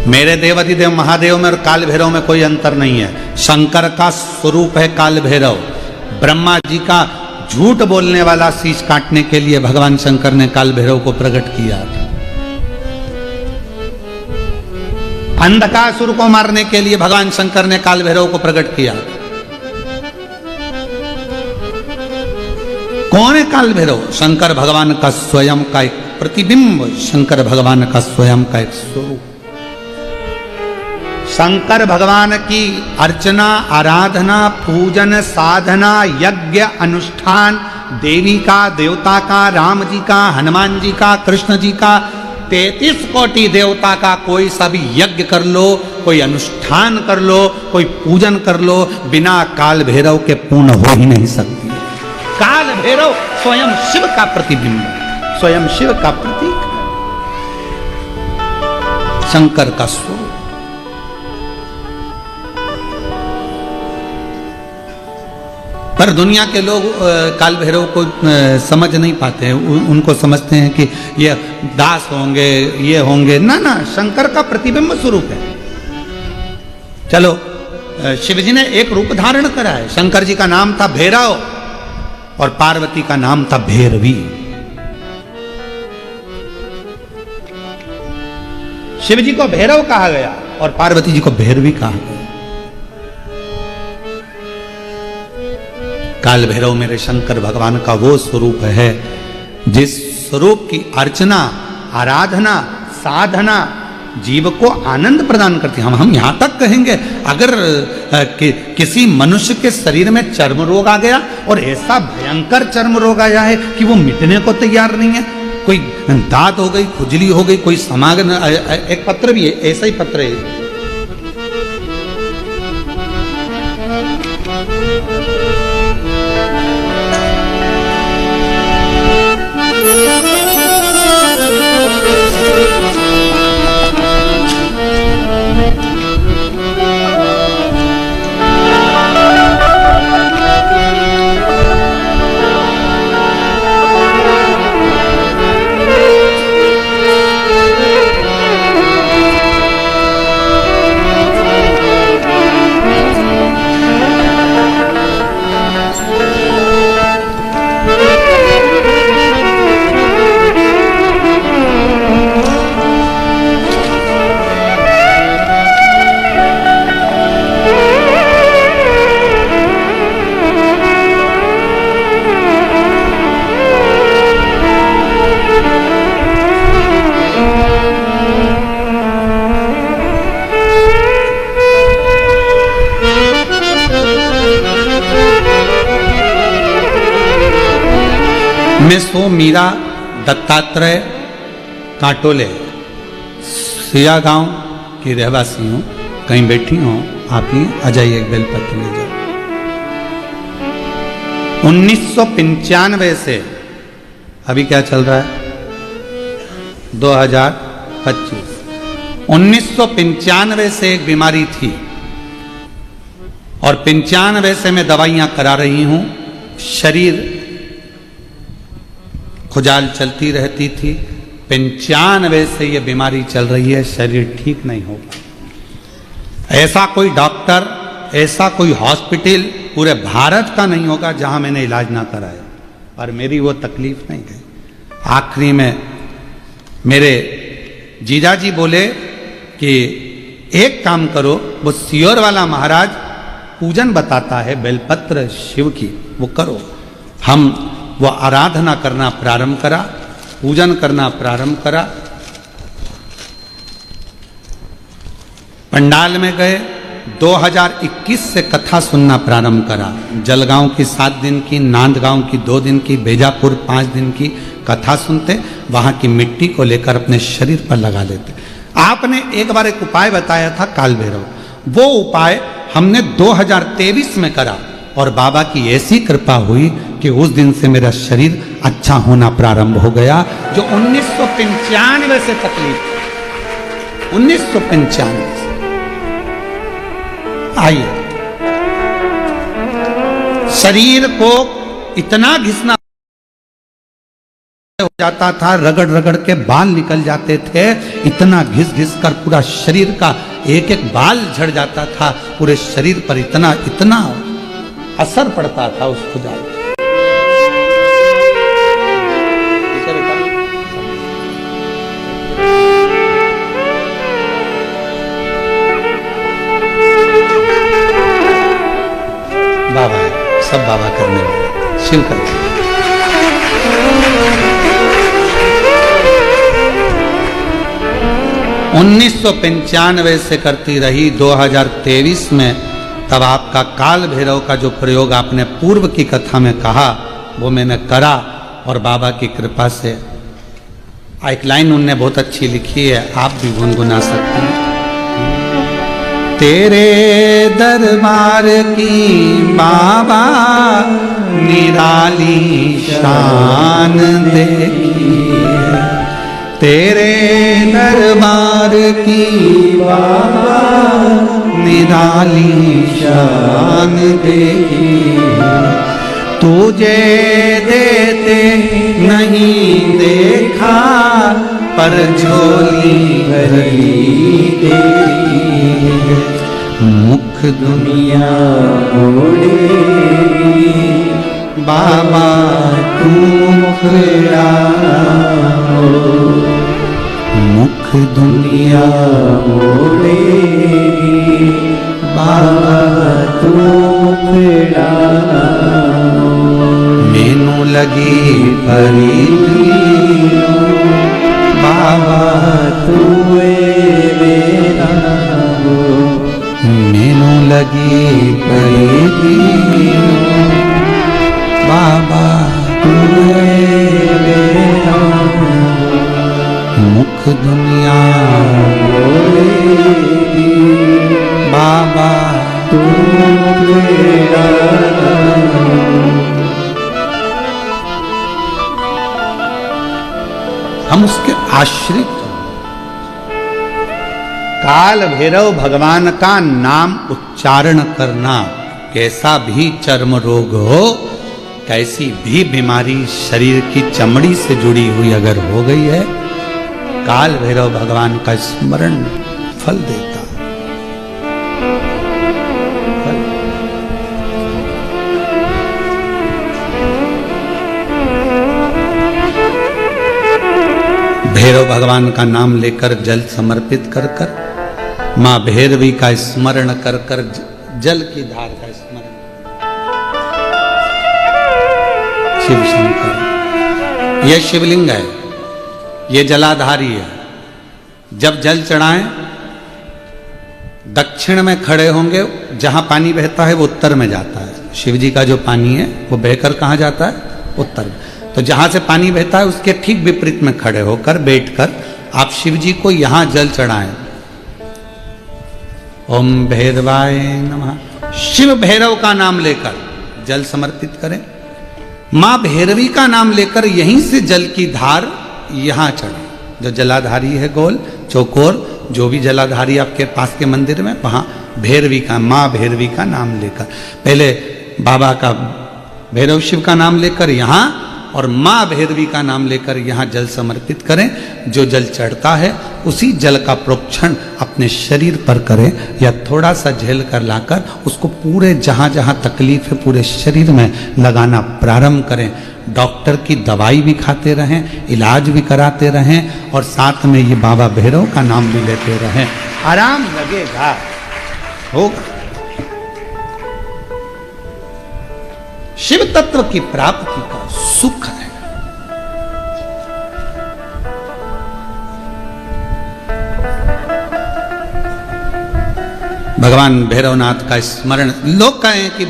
मेरे देवादिदेव महादेव में और काल भैरव में कोई अंतर नहीं है। शंकर का स्वरूप है काल भैरव। ब्रह्मा जी का झूठ बोलने वाला शीश काटने के लिए भगवान शंकर ने काल भैरव को प्रकट किया था। अंधकासुर को मारने के लिए भगवान शंकर ने काल भैरव को प्रकट किया। कौन है काल भैरव? शंकर भगवान का स्वयं का एक प्रतिबिंब, शंकर भगवान का स्वयं का एक स्वरूप। शंकर भगवान की अर्चना, आराधना, पूजन, साधना, यज्ञ, अनुष्ठान, देवी का, देवता का, राम जी का, हनुमान जी का, कृष्ण जी का, 33 कोटि देवता का कोई सा भी यज्ञ कर लो, कोई अनुष्ठान कर लो, कोई पूजन कर लो, बिना काल भैरव के पूर्ण हो ही नहीं सकती। काल भैरव स्वयं शिव का प्रतिबिंब, स्वयं शिव का प्रतीक। शंकर का स्वरूप। पर दुनिया के लोग काल भैरव को समझ नहीं पाते हैं। उनको समझते हैं कि ये दास होंगे, ये होंगे। ना ना, शंकर का प्रतिबिंब स्वरूप है। चलो, शिव जी ने एक रूप धारण करा है। शंकर जी का नाम था भैरव और पार्वती का नाम था भैरवी। शिव जी को भैरव कहा गया और पार्वती जी को भैरवी कहा गया। काल भैरव मेरे शंकर भगवान का वो स्वरूप है जिस स्वरूप की अर्चना, आराधना, साधना जीव को आनंद प्रदान करती है। हम यहां तक कहेंगे, अगर किसी मनुष्य के शरीर में चर्म रोग आ गया और ऐसा भयंकर चर्म रोग आया है कि वो मिटने को तैयार नहीं है, कोई दांत हो गई, खुजली हो गई, कोई समागम, एक पत्र भी है, ऐसा ही पत्र है। मैं सो मीरा दत्तात्रेय कांटोले सिया गांव की रहवासी हूँ। कहीं बैठी हूँ, आप ही आ जाइए, एक बेलपत्र ले जाओ। 1995 से अभी क्या चल रहा है, 2025। 1995 से एक बीमारी थी और 95 से मैं दवाइयां करा रही हूं। शरीर खुजाल चलती रहती थी। 95 से ये बीमारी चल रही है, शरीर ठीक नहीं होगा। ऐसा कोई डॉक्टर, ऐसा कोई हॉस्पिटल पूरे भारत का नहीं होगा जहां मैंने इलाज ना कराया। और मेरी वो तकलीफ नहीं है। आखिरी में मेरे जीजाजी बोले कि एक काम करो, वो सियोर वाला महाराज पूजन बताता है बेलपत्र शिव की, वो करो। हम वो आराधना करना प्रारंभ करा, पूजन करना प्रारंभ करा। पंडाल में गए, 2021 से कथा सुनना प्रारंभ करा। जलगांव की 7 दिन की, नांदगांव की 2 दिन की, बेजापुर 5 दिन की कथा सुनते, वहां की मिट्टी को लेकर अपने शरीर पर लगा लेते। आपने एक बार एक उपाय बताया था काल भैरव, वो उपाय हमने 2023 में करा और बाबा की ऐसी कृपा हुई कि उस दिन से मेरा शरीर अच्छा होना प्रारंभ हो गया। जो 1995 से तकलीफ, 1995 से। आइए, शरीर को इतना घिसना हो जाता था, रगड़ रगड़ के बाल निकल जाते थे, इतना घिस घिस कर पूरा शरीर का एक एक बाल झड़ जाता था। पूरे शरीर पर इतना इतना असर पड़ता था उस खुजाल। बाबा है, सब बाबा करने वाले, शिव करते। 1995 से करती रही। 2023 में तब आपका काल भैरव का जो प्रयोग आपने पूर्व की कथा में कहा, वो मैंने करा और बाबा की कृपा से। एक लाइन उनने बहुत अच्छी लिखी है, आप भी गुनगुना सकते हैं। तेरे दरबार की बाबा निराली शान देखी, तेरे दरबार की बाबा निराली शान देखी, तुझे देते नहीं देखा पर झोली भरी देखी। मुख दुनिया मोड़ेगी बाबा तू मुखड़ा हो, मुख दुनिया मोड़ेगी बाबा तू मुखड़ा हो। मैनू लगी परी बाबा तू मेरा हो, मैनू लगी परी बाबा तू मेरा हो। मुख दुनिया बोलेगी बाबा तू मेरा हो। हम उसके आश्रित हो। काल भैरव भगवान का नाम उच्चारण करना, कैसा भी चर्म रोग हो, कैसी भी बीमारी शरीर की चमड़ी से जुड़ी हुई अगर हो गई है, काल भैरव भगवान का स्मरण फल देता। भैरव भगवान का नाम लेकर जल समर्पित कर कर, मां भैरवी का स्मरण कर कर जल की धार का स्मरण। शिव शंकर, यह शिवलिंग है, ये जलाधारी है। जब जल चढ़ाएं, दक्षिण में खड़े होंगे, जहां पानी बहता है वो उत्तर में जाता है। शिव जी का जो पानी है वो बहकर कहां जाता है? उत्तर में। तो जहां से पानी बहता है उसके ठीक विपरीत में खड़े होकर बैठकर आप शिव जी को यहां जल चढ़ाएं। ओम भैरवाय नमः, शिव भैरव का नाम लेकर जल समर्पित करें। मां भैरवी का नाम लेकर यहीं से जल की धार यहां चढ़े। जो जलाधारी है गोल चौकोर, जो भी जलाधारी आपके पास के मंदिर में, वहां भैरवी का, मां भैरवी का नाम लेकर, पहले बाबा का भैरव शिव का नाम लेकर यहां और मां भैरवी का नाम लेकर यहां जल समर्पित करें। जो जल चढ़ता है उसी जल का प्रोक्षण अपने शरीर पर करें, या थोड़ा सा झेल कर लाकर उसको पूरे जहां जहां तकलीफ है पूरे शरीर में लगाना प्रारंभ करें। डॉक्टर की दवाई भी खाते रहें, इलाज भी कराते रहें और साथ में ये बाबा भैरव का नाम भी लेते रहें, आराम लगेगा, होगा। शिव तत्व की प्राप्ति का सुख है। भगवान भैरवनाथ का स्मरण, लोग कहें कि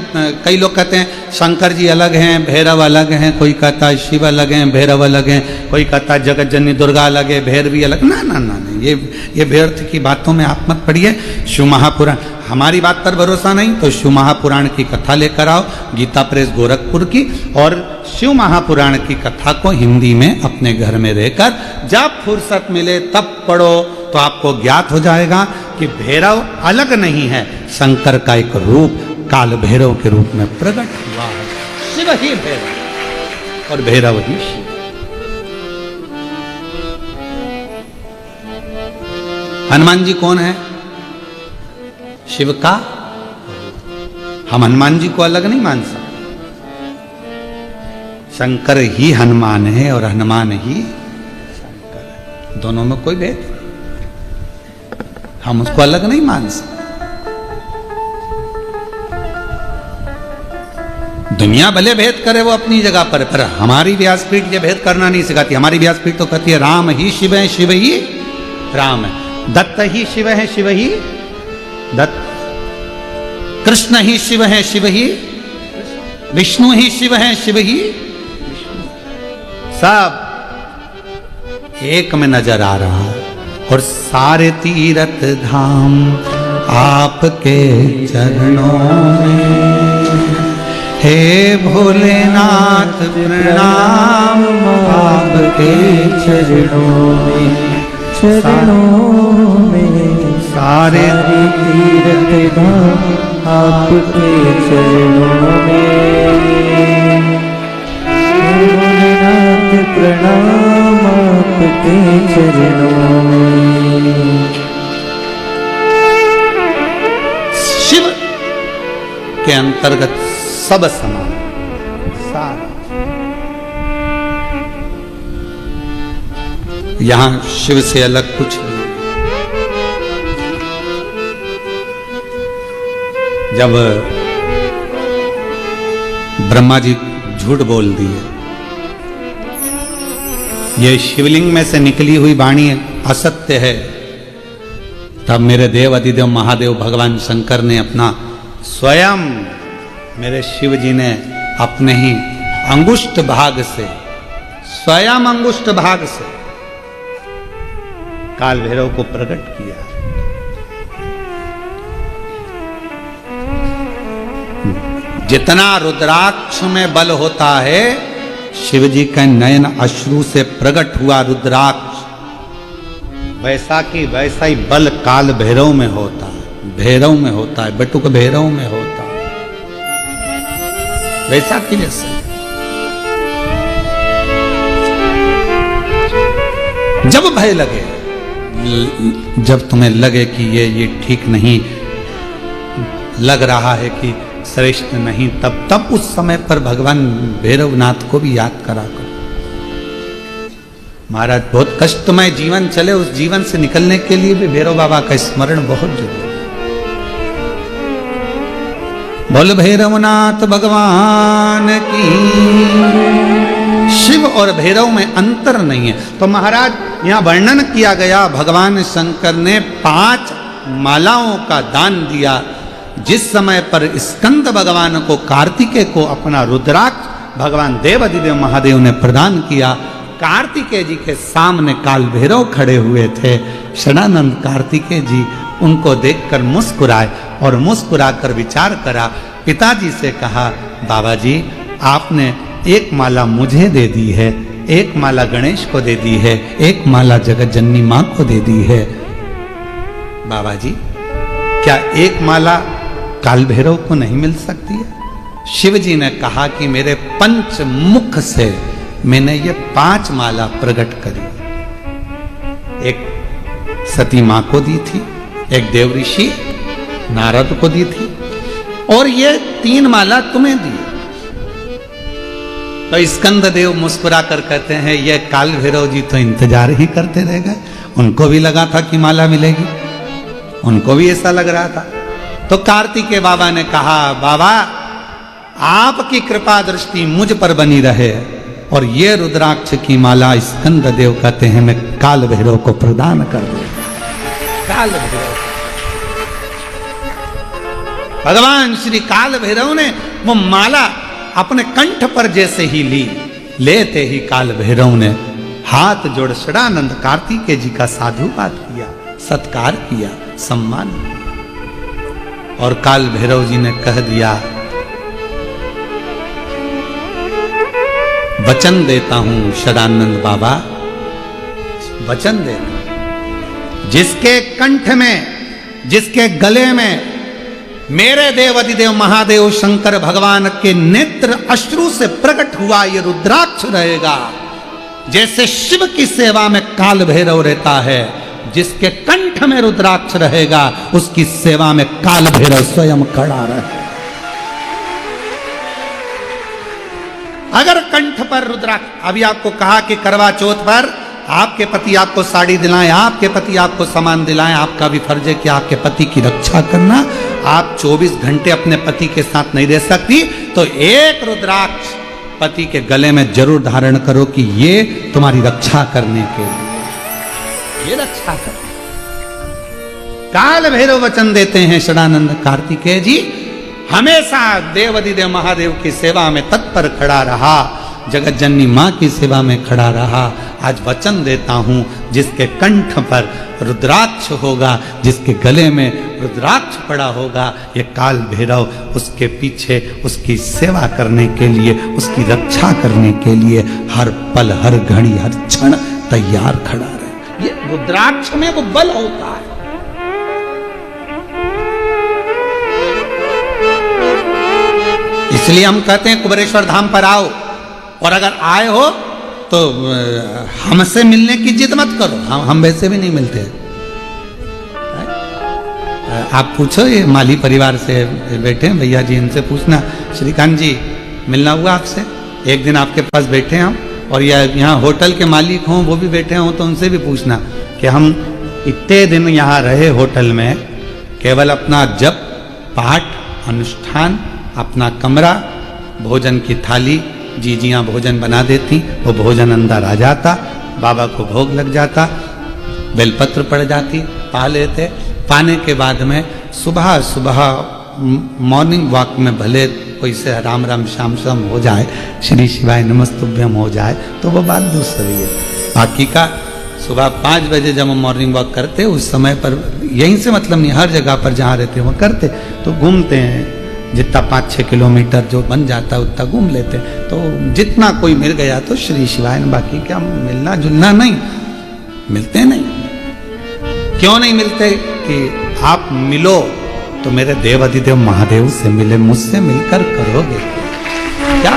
कई लोग कहते हैं शंकर जी अलग हैं, भैरव अलग हैं, कोई कहता है शिव अलग हैं, भैरव अलग हैं, कोई कहता है जगत जननी दुर्गा अलग है, भैरवी अलग। ना ना ना, ये व्यर्थ की बातों में आप मत पड़िए। शिव महापुराण, हमारी बात पर भरोसा नहीं तो शिव महापुराण की कथा लेकर आओ, गीता प्रेस गोरखपुर की, और शिव महापुराण की कथा को हिंदी में अपने घर में रहकर जब फुर्सत मिले तब पढ़ो, तो आपको ज्ञात हो जाएगा कि भैरव अलग नहीं है, शंकर का एक रूप काल भैरव के रूप में प्रकट हुआ है। शिव ही भैरव और भैरव ही शिव। हनुमान जी कौन है? शिव का। हम हनुमान जी को अलग नहीं मान सकते। शंकर ही हनुमान है और हनुमान ही शंकर है, दोनों में कोई भेद, हम उसको अलग नहीं मान सकते। दुनिया भले भेद करे वो अपनी जगह पर हमारी व्यासपीठ ये भेद करना नहीं सिखाती। हमारी व्यासपीठ तो कहती है राम ही शिव है, शिव ही राम है, दत्त ही शिव है, शिव ही दत्त, कृष्ण ही शिव है, शिव ही विष्णु ही शिव है, शिव ही विष्णु, सब एक में नजर आ रहा है। और सारे तीर्थ धाम आपके चरणों में हे भोलेनाथ प्रणाम आपके चरणों में सारे तीर्थ धाम आपके चरणों में। भोलेनाथ प्रणाम आपके चरणों में। शिव के अंतर्गत सब समान सारा। यहां शिव से अलग कुछ नहीं। जब ब्रह्मा जी झूठ बोल दिए, ये शिवलिंग में से निकली हुई वाणी असत्य है, तब मेरे देव अधिदेव महादेव भगवान शंकर ने अपना स्वयं, मेरे शिव जी ने अपने ही अंगुष्ठ भाग से, स्वयं अंगुष्ठ भाग से काल भैरव को प्रकट किया। जितना रुद्राक्ष में बल होता है, शिव जी के नयन अश्रु से प्रकट हुआ रुद्राक्ष, वैसा की वैसा ही बल काल भैरव में होता है, भैरव में होता है, बटुक भैरव में होता है, वैसा की जैसे। जब भय लगे, जब तुम्हें लगे कि ये ठीक नहीं लग रहा है, कि श्रेष्ठ नहीं, तब उस समय पर भगवान भैरवनाथ को भी याद करा करो। महाराज बहुत कष्टमय जीवन चले, उस जीवन से निकलने के लिए भी भैरव बाबा का स्मरण बहुत जरूरी है। बोल भैरवनाथ भगवान की। शिव और भैरव में अंतर नहीं है। तो महाराज यहां वर्णन किया गया, भगवान शंकर ने 5 मालाओं का दान दिया। जिस समय पर स्कंद भगवान को, कार्तिकेय को अपना रुद्राक्ष भगवान देव अधिदेव महादेव ने प्रदान किया। कार्तिकेय जी के सामने काल भैरव खड़े हुए थे। षडानंद कार्तिकेय जी उनको देखकर मुस्कुराए और मुस्कुराकर विचार करा। पिताजी से कहा, बाबा जी आपने एक माला मुझे दे दी है, एक माला गणेश को दे दी है, एक माला जगत जननी मां को दे दी है। बाबा जी क्या एक माला काल भैरव को नहीं मिल सकती है? शिव जी ने कहा कि मेरे पंच मुख से मैंने ये 5 माला प्रकट करी। एक सती मां को दी थी, एक देव ऋषि नारद को दी थी, और ये 3 माला तुम्हें दी। तो स्कंद देव मुस्कुरा कर कहते हैं, ये काल भैरव जी तो इंतजार ही करते रह गए, उनको भी लगा था कि माला मिलेगी, उनको भी ऐसा लग रहा था। तो कार्तिकेय बाबा ने कहा, बाबा आपकी कृपा दृष्टि मुझ पर बनी रहे, और ये रुद्राक्ष की माला स्कंद देव कहते हैं मैं काल भैरव को प्रदान कर दूं। काल भैरव, भगवान श्री काल भैरव ने वो माला अपने कंठ पर जैसे ही ली, लेते ही काल भैरव ने हाथ जोड़ षडानंद कार्तिकेय जी का साधुवाद किया, सत्कार किया, सम्मान किया। और काल भैरव जी ने कह दिया, वचन देता हूं षडानंद बाबा, वचन देता, जिसके कंठ में, जिसके गले में मेरे देव अधिदेव महादेव शंकर भगवान के नेत्र अश्रु से प्रकट हुआ ये रुद्राक्ष रहेगा। जैसे शिव की सेवा में काल भैरव रहता है, जिसके कंठ में रुद्राक्ष रहेगा उसकी सेवा में काल भैरव स्वयं खड़ा रहे। अगर कंठ पर रुद्राक्ष, अभी आपको कहा कि करवा चौथ पर आपके पति आपको साड़ी दिलाएं, आपके पति आपको सामान दिलाएं, आपका भी फर्ज है कि आपके पति की रक्षा करना। आप 24 घंटे अपने पति के साथ नहीं रह सकती, तो एक रुद्राक्ष पति के गले में जरूर धारण करो कि ये तुम्हारी रक्षा करने के लिए, ये रक्षा कर। काल भैरव वचन देते हैं षडानंद कार्तिकेय जी, हमेशा देव अधिदेव महादेव की सेवा में तत्पर खड़ा रहा। जगत जननी माँ की सेवा में खड़ा रहा। आज वचन देता हूँ, जिसके कंठ पर रुद्राक्ष होगा, जिसके गले में रुद्राक्ष पड़ा होगा, ये काल भैरव उसके पीछे उसकी सेवा करने के लिए, उसकी रक्षा करने के लिए हर पल, हर घड़ी, हर क्षण तैयार खड़ा रहे। ये रुद्राक्ष में वो बल होता है। इसलिए हम कहते हैं कुबेरेश्वर धाम पर आओ, और अगर आए हो तो हमसे मिलने की जिद मत करो, हम वैसे भी नहीं मिलते। आप पूछो, ये माली परिवार से बैठे हैं भैया जी, इनसे पूछना, श्रीकांत जी मिलना हुआ आपसे? एक दिन आपके पास बैठे हम, और यहाँ होटल के मालिक हों वो भी बैठे हों, तो उनसे भी पूछना कि हम इतने दिन यहाँ रहे होटल में, केवल अपना जप, पाठ, अनुष्ठान, अपना कमरा, भोजन की थाली, जीजियाँ भोजन बना देती, वो भोजन अंदर आ जाता, बाबा को भोग लग जाता, बेलपत्र पड़ जाती, पा लेते। पाने के बाद में सुबह सुबह मॉर्निंग वॉक में भले कोई से राम राम श्याम श्याम हो जाए, श्री शिवाय नमस्तुभ्यम हो जाए, तो वो बात दूसरी है। बाकी का सुबह 5 बजे जब हम मॉर्निंग वॉक करते, उस समय पर यहीं से मतलब नहीं, हर जगह पर जहाँ रहते वो करते, तो घूमते हैं, जितना 5-6 किलोमीटर जो बन जाता है उतना घूम लेते। तो जितना कोई मिल गया तो श्री शिवाय, बाकी क्या मिलना जुलना नहीं, मिलते नहीं। क्यों नहीं मिलते? कि आप मिलो तो मेरे देव अधिदेव महादेव से मिले, मुझसे मिलकर करोगे क्या?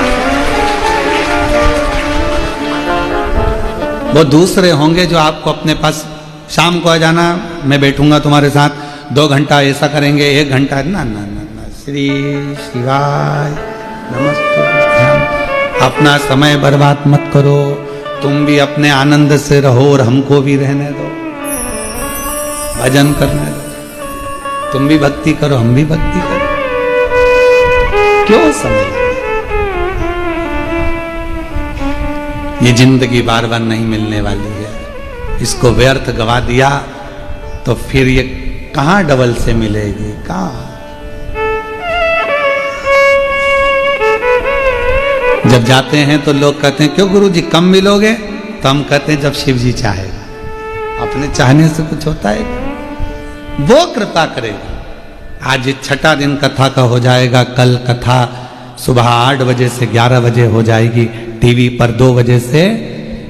वो दूसरे होंगे जो आपको अपने पास, शाम को आ जाना, मैं बैठूंगा तुम्हारे साथ 2 घंटा, ऐसा करेंगे 1 घंटा, ना ना ना, श्री शिवाय नमस्ते। अपना समय बर्बाद मत करो, तुम भी अपने आनंद से रहो और हमको भी रहने दो, भजन करने दो। तुम भी भक्ति करो, हम भी भक्ति करो, क्यों समय? ये जिंदगी बार बार नहीं मिलने वाली है, इसको व्यर्थ गवा दिया तो फिर ये कहां डबल से मिलेगी, कहां? जब जाते हैं तो लोग कहते हैं क्यों गुरु जी कम मिलोगे? तो हम कहते हैं जब शिव जी चाहेगा, अपने चाहने से कुछ होता है, वो कृपा करेगा। आज 6ठा दिन कथा का हो जाएगा, कल कथा सुबह 8 बजे से 11 बजे हो जाएगी, टीवी पर 2 बजे से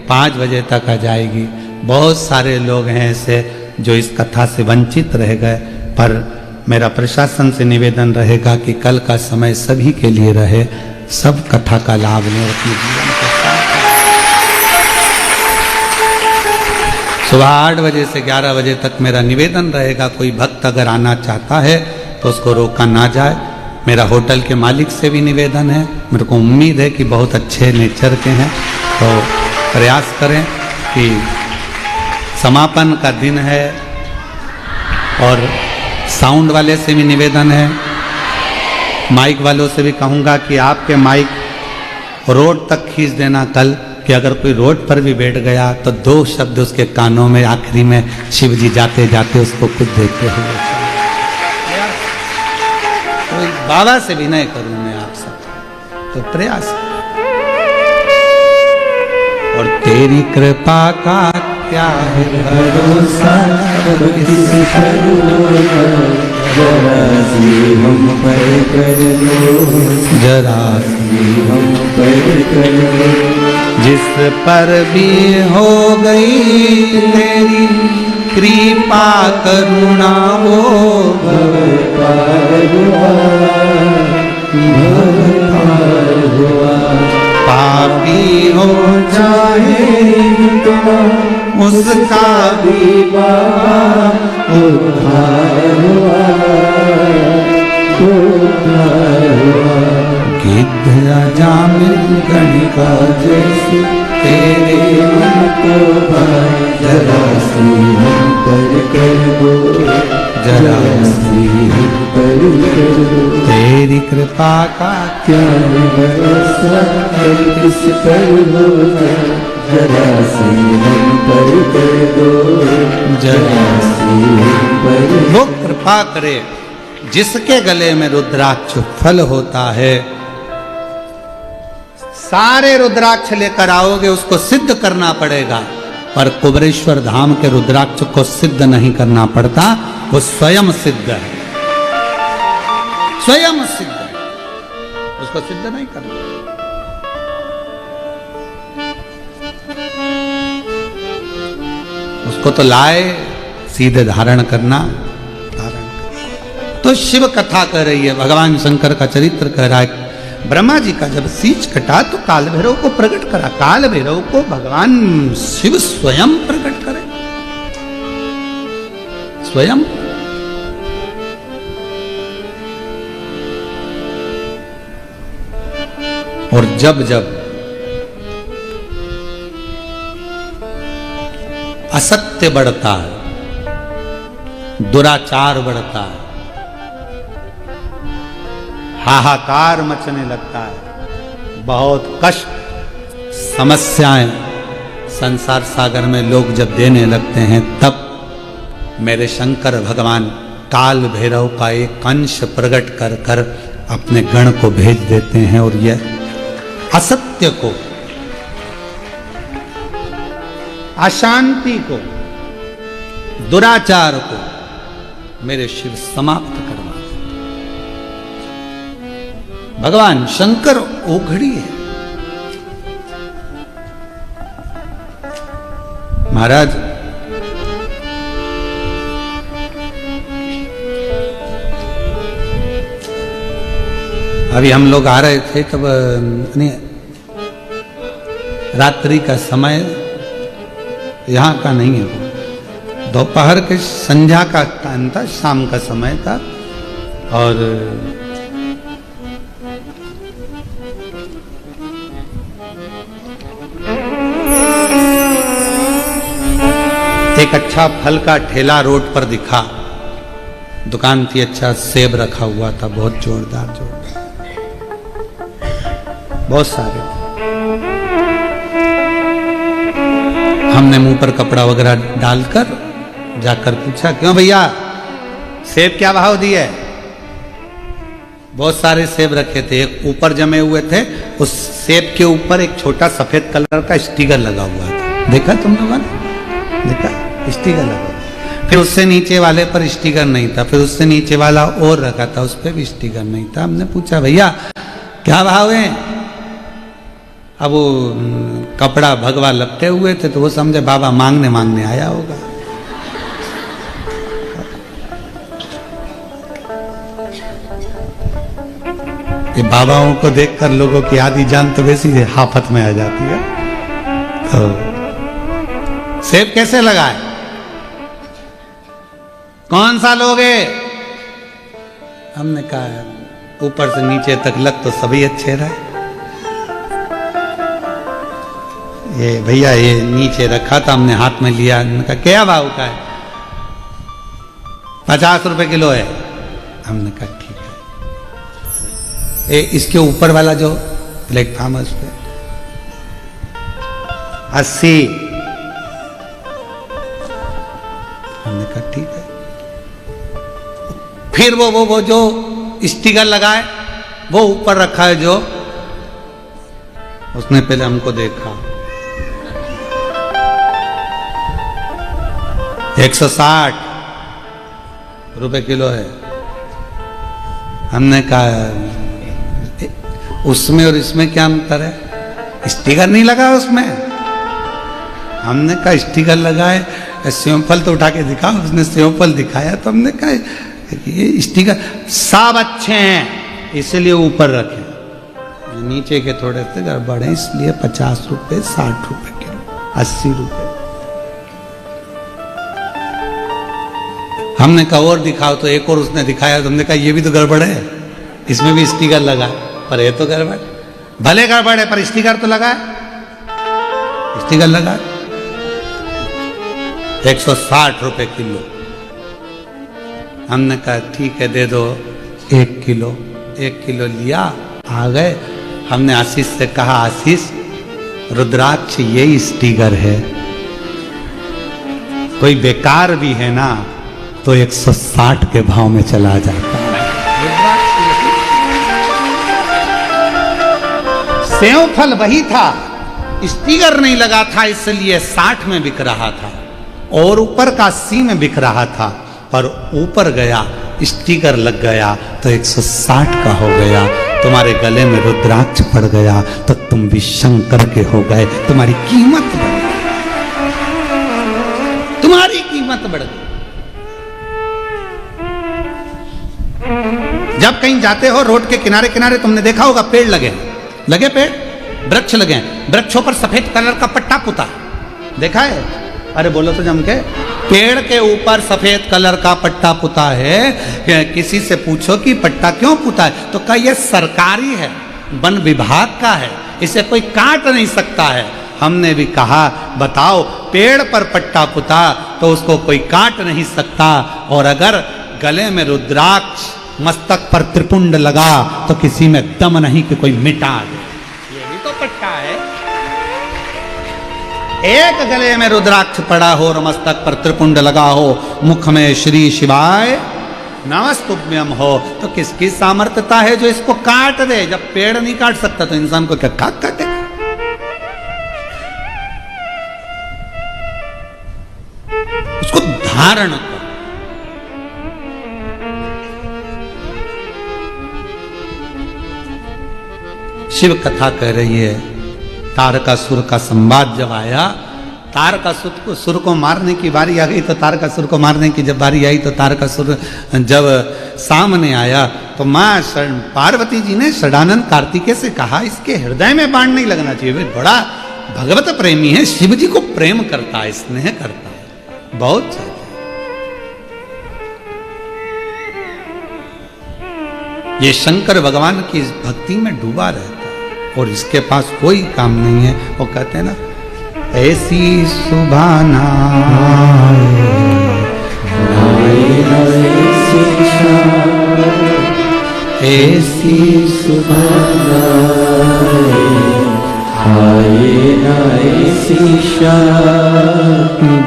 5 बजे तक आ जाएगी। बहुत सारे लोग हैं ऐसे जो इस कथा से वंचित रह गए, पर मेरा प्रशासन से निवेदन रहेगा कि कल का समय सभी के लिए रहे, सब कथा का लाभ लें अपने जीवन के साथ। सुबह 8 बजे से 11 बजे तक मेरा निवेदन रहेगा, कोई भक्त अगर आना चाहता है तो उसको रोका ना जाए। मेरा होटल के मालिक से भी निवेदन है, मेरे को उम्मीद है कि बहुत अच्छे नेचर के हैं, तो प्रयास करें कि समापन का दिन है। और साउंड वाले से भी निवेदन है, माइक वालों से भी कहूँगा कि आपके माइक रोड तक खींच देना कल, कि अगर कोई रोड पर भी बैठ गया तो 2 शब्द उसके कानों में आखिरी में शिव जी जाते जाते उसको खुद देखते हुए। तो बाबा से भी नहीं करूँ मैं आप सब, तो प्रयास। और तेरी कृपा का क्या है भरोसा, किसी जरा सी हम पर कर लो, जरा हम पर कर लो, जिस पर भी हो गई तेरी कृपा करुणा वो भव पार हुआ, पापी हो चाहे कितना उसका भी बाबा उद्धार हुआ, उद्धार हुआ। गिद्ध अजामिल गणिका जैसे तेरे मन को भाई, जरा सी हम पर कर दो, जरा सी हम पर कर दो। तेरी कृपा का क्या है भरोसा, किस पर होगा, जरा सी हम पर कर दो, जरा सी हम पर। वो कृपा करे जिसके गले में रुद्राक्ष फल होता है, सारे रुद्राक्ष लेकर आओगे, उसको सिद्ध करना पड़ेगा। पर कुबेरेश्वर धाम के रुद्राक्ष को सिद्ध नहीं करना पड़ता, वो स्वयं सिद्ध है, स्वयं सिद्ध है, उसको सिद्ध नहीं करना। उसको तो लाए सीधे धारण करना, तो शिव कथा कह रही है, भगवान शंकर का चरित्र कह रहा है। ब्रह्मा जी का जब शीश कटा तो काल भैरव को प्रकट करा, काल भैरव को भगवान शिव स्वयं प्रकट करे, स्वयं। और जब जब असत्य बढ़ता है, दुराचार बढ़ता है, हाहाकार मचने लगता है, बहुत कष्ट समस्याएं संसार सागर में लोग जब देने लगते हैं, तब मेरे शंकर भगवान काल भैरव का एक अंश प्रकट कर कर अपने गण को भेज देते हैं, और यह असत्य को, अशांति को, दुराचार को मेरे शिव समाप्त करवा। भगवान शंकर ओघड़ी है। महाराज अभी हम लोग आ रहे थे, तब रात्रि का समय यहाँ का नहीं है, दोपहर के संध्या का टाइम था, शाम का समय था। और एक अच्छा फल का ठेला रोड पर दिखा, दुकान थी, अच्छा सेब रखा हुआ था, बहुत जोरदार जोरदार, बहुत सारे। हमने मुंह पर कपड़ा वगैरह डालकर जाकर पूछा, क्यों भैया सेब क्या भाव दिए? बहुत सारे सेब रखे थे, एक ऊपर जमे हुए थे, उस सेब के ऊपर एक छोटा सफेद कलर का स्टिकर लगा हुआ था, देखा तुम लोगों ने? देखा स्टिकर लगा। फिर उससे नीचे वाले पर स्टिकर नहीं था, फिर उससे नीचे वाला और रखा था, उस पर भी स्टिकर नहीं था। हमने पूछा भैया क्या भाव है? अब वो कपड़ा भगवा लपटे हुए थे, तो वो समझे बाबा मांगने मांगने आया होगा। ये बाबाओं को देखकर लोगों की आधी जान तो वैसी हाफत में आ जाती है। तो सेब कैसे लगाए? कौन सा लोगे? हमने कहा ऊपर से नीचे तक लग तो सभी अच्छे रहे। ये भैया ये नीचे रखा था, हमने हाथ में लिया, हमने कहा क्या भाव का है? 50 रुपए किलो है। हमने कहा ठीक है। इसके ऊपर वाला जो प्लेटफॉर्म है उस पर 80। हमने कहा ठीक है। फिर वो जो स्टिकर लगाए वो ऊपर रखा है, जो उसने पहले हमको देखा। 160 रुपए किलो है। हमने कहा उसमें और इसमें क्या अंतर है? स्टिकर नहीं लगा उसमें। हमने कहा स्टिकर लगाए, सेवफल तो उठा के दिखा। उसने सेवफल दिखाया तो हमने कहा ये स्टिकर सब अच्छे हैं इसलिए ऊपर रखे, नीचे के थोड़े से गड़बड़ है इसलिए 50 रुपए 60 रुपए किलो 80 रुपए। हमने कहा और दिखाओ, तो एक और उसने दिखाया तो हमने कहा ये भी तो गड़बड़ है, इसमें भी स्टिकर लगा पर ये तो गड़बड़, भले गड़बड़ है पर स्टिकर तो लगा है, स्टिकर लगा 160 रुपए किलो। हमने कहा ठीक है दे दो 1 किलो। 1 किलो लिया, आ गए। हमने आशीष से कहा आशीष रुद्राक्ष यही स्टिकर है, कोई बेकार भी है ना तो 160 के भाव में चला जाता है। सेव फल वही था, स्टिकर नहीं लगा था, इसलिए 60 में बिक रहा था और ऊपर का 80 में बिक रहा था, पर ऊपर गया स्टिकर लग गया तो 160 का हो गया। तुम्हारे गले में रुद्राक्ष पड़ गया तो तुम भी शंकर के हो गए, तुम्हारी कीमत बढ़ गई, तुम्हारी कीमत बढ़ गई। जब कहीं जाते हो रोड के किनारे किनारे तुमने देखा होगा पेड़ लगे पेड़, वृक्ष लगे, वृक्षों पर सफेद कलर का पट्टा पुता, देखा है? अरे बोलो तो जम के, पेड़ के ऊपर सफेद कलर का पट्टा पुता है। किसी से पूछो कि पट्टा क्यों पुता है, तो कहा यह सरकारी है, वन विभाग का है, इसे कोई काट नहीं सकता है। हमने भी कहा बताओ, पेड़ पर पट्टा पुता तो उसको कोई काट नहीं सकता, और अगर गले में रुद्राक्ष, मस्तक पर त्रिपुंड लगा तो किसी में दम नहीं कि कोई मिटा दे। यही तो पट्टा है। एक गले में रुद्राक्ष पड़ा हो और मस्तक पर त्रिपुंड लगा हो, मुख में श्री शिवाय नमस्तुभ्यम हो, तो किसकी सामर्थ्यता है जो इसको काट दे? जब पेड़ नहीं काट सकता तो इंसान को क्या काटे? उसको धारण कर। शिव कथा कह रही है, तारकासुर का संवाद जब आया, तारकासुर को मारने की बारी आ गई, तो तारकासुर को मारने की जब बारी आई तो तारकासुर जब सामने आया तो मां पार्वती जी ने षडानंद कार्तिकेय से कहा इसके हृदय में बाण नहीं लगना चाहिए, वे बड़ा भगवत प्रेमी है, शिव जी को प्रेम करता है, स्नेह करता है, बहुत ज्यादा। ये शंकर भगवान की इस भक्ति में डूबा रहता है और इसके पास कोई काम नहीं है। वो कहते हैं ना, ऐसी सुबह ना ऐसी सुबह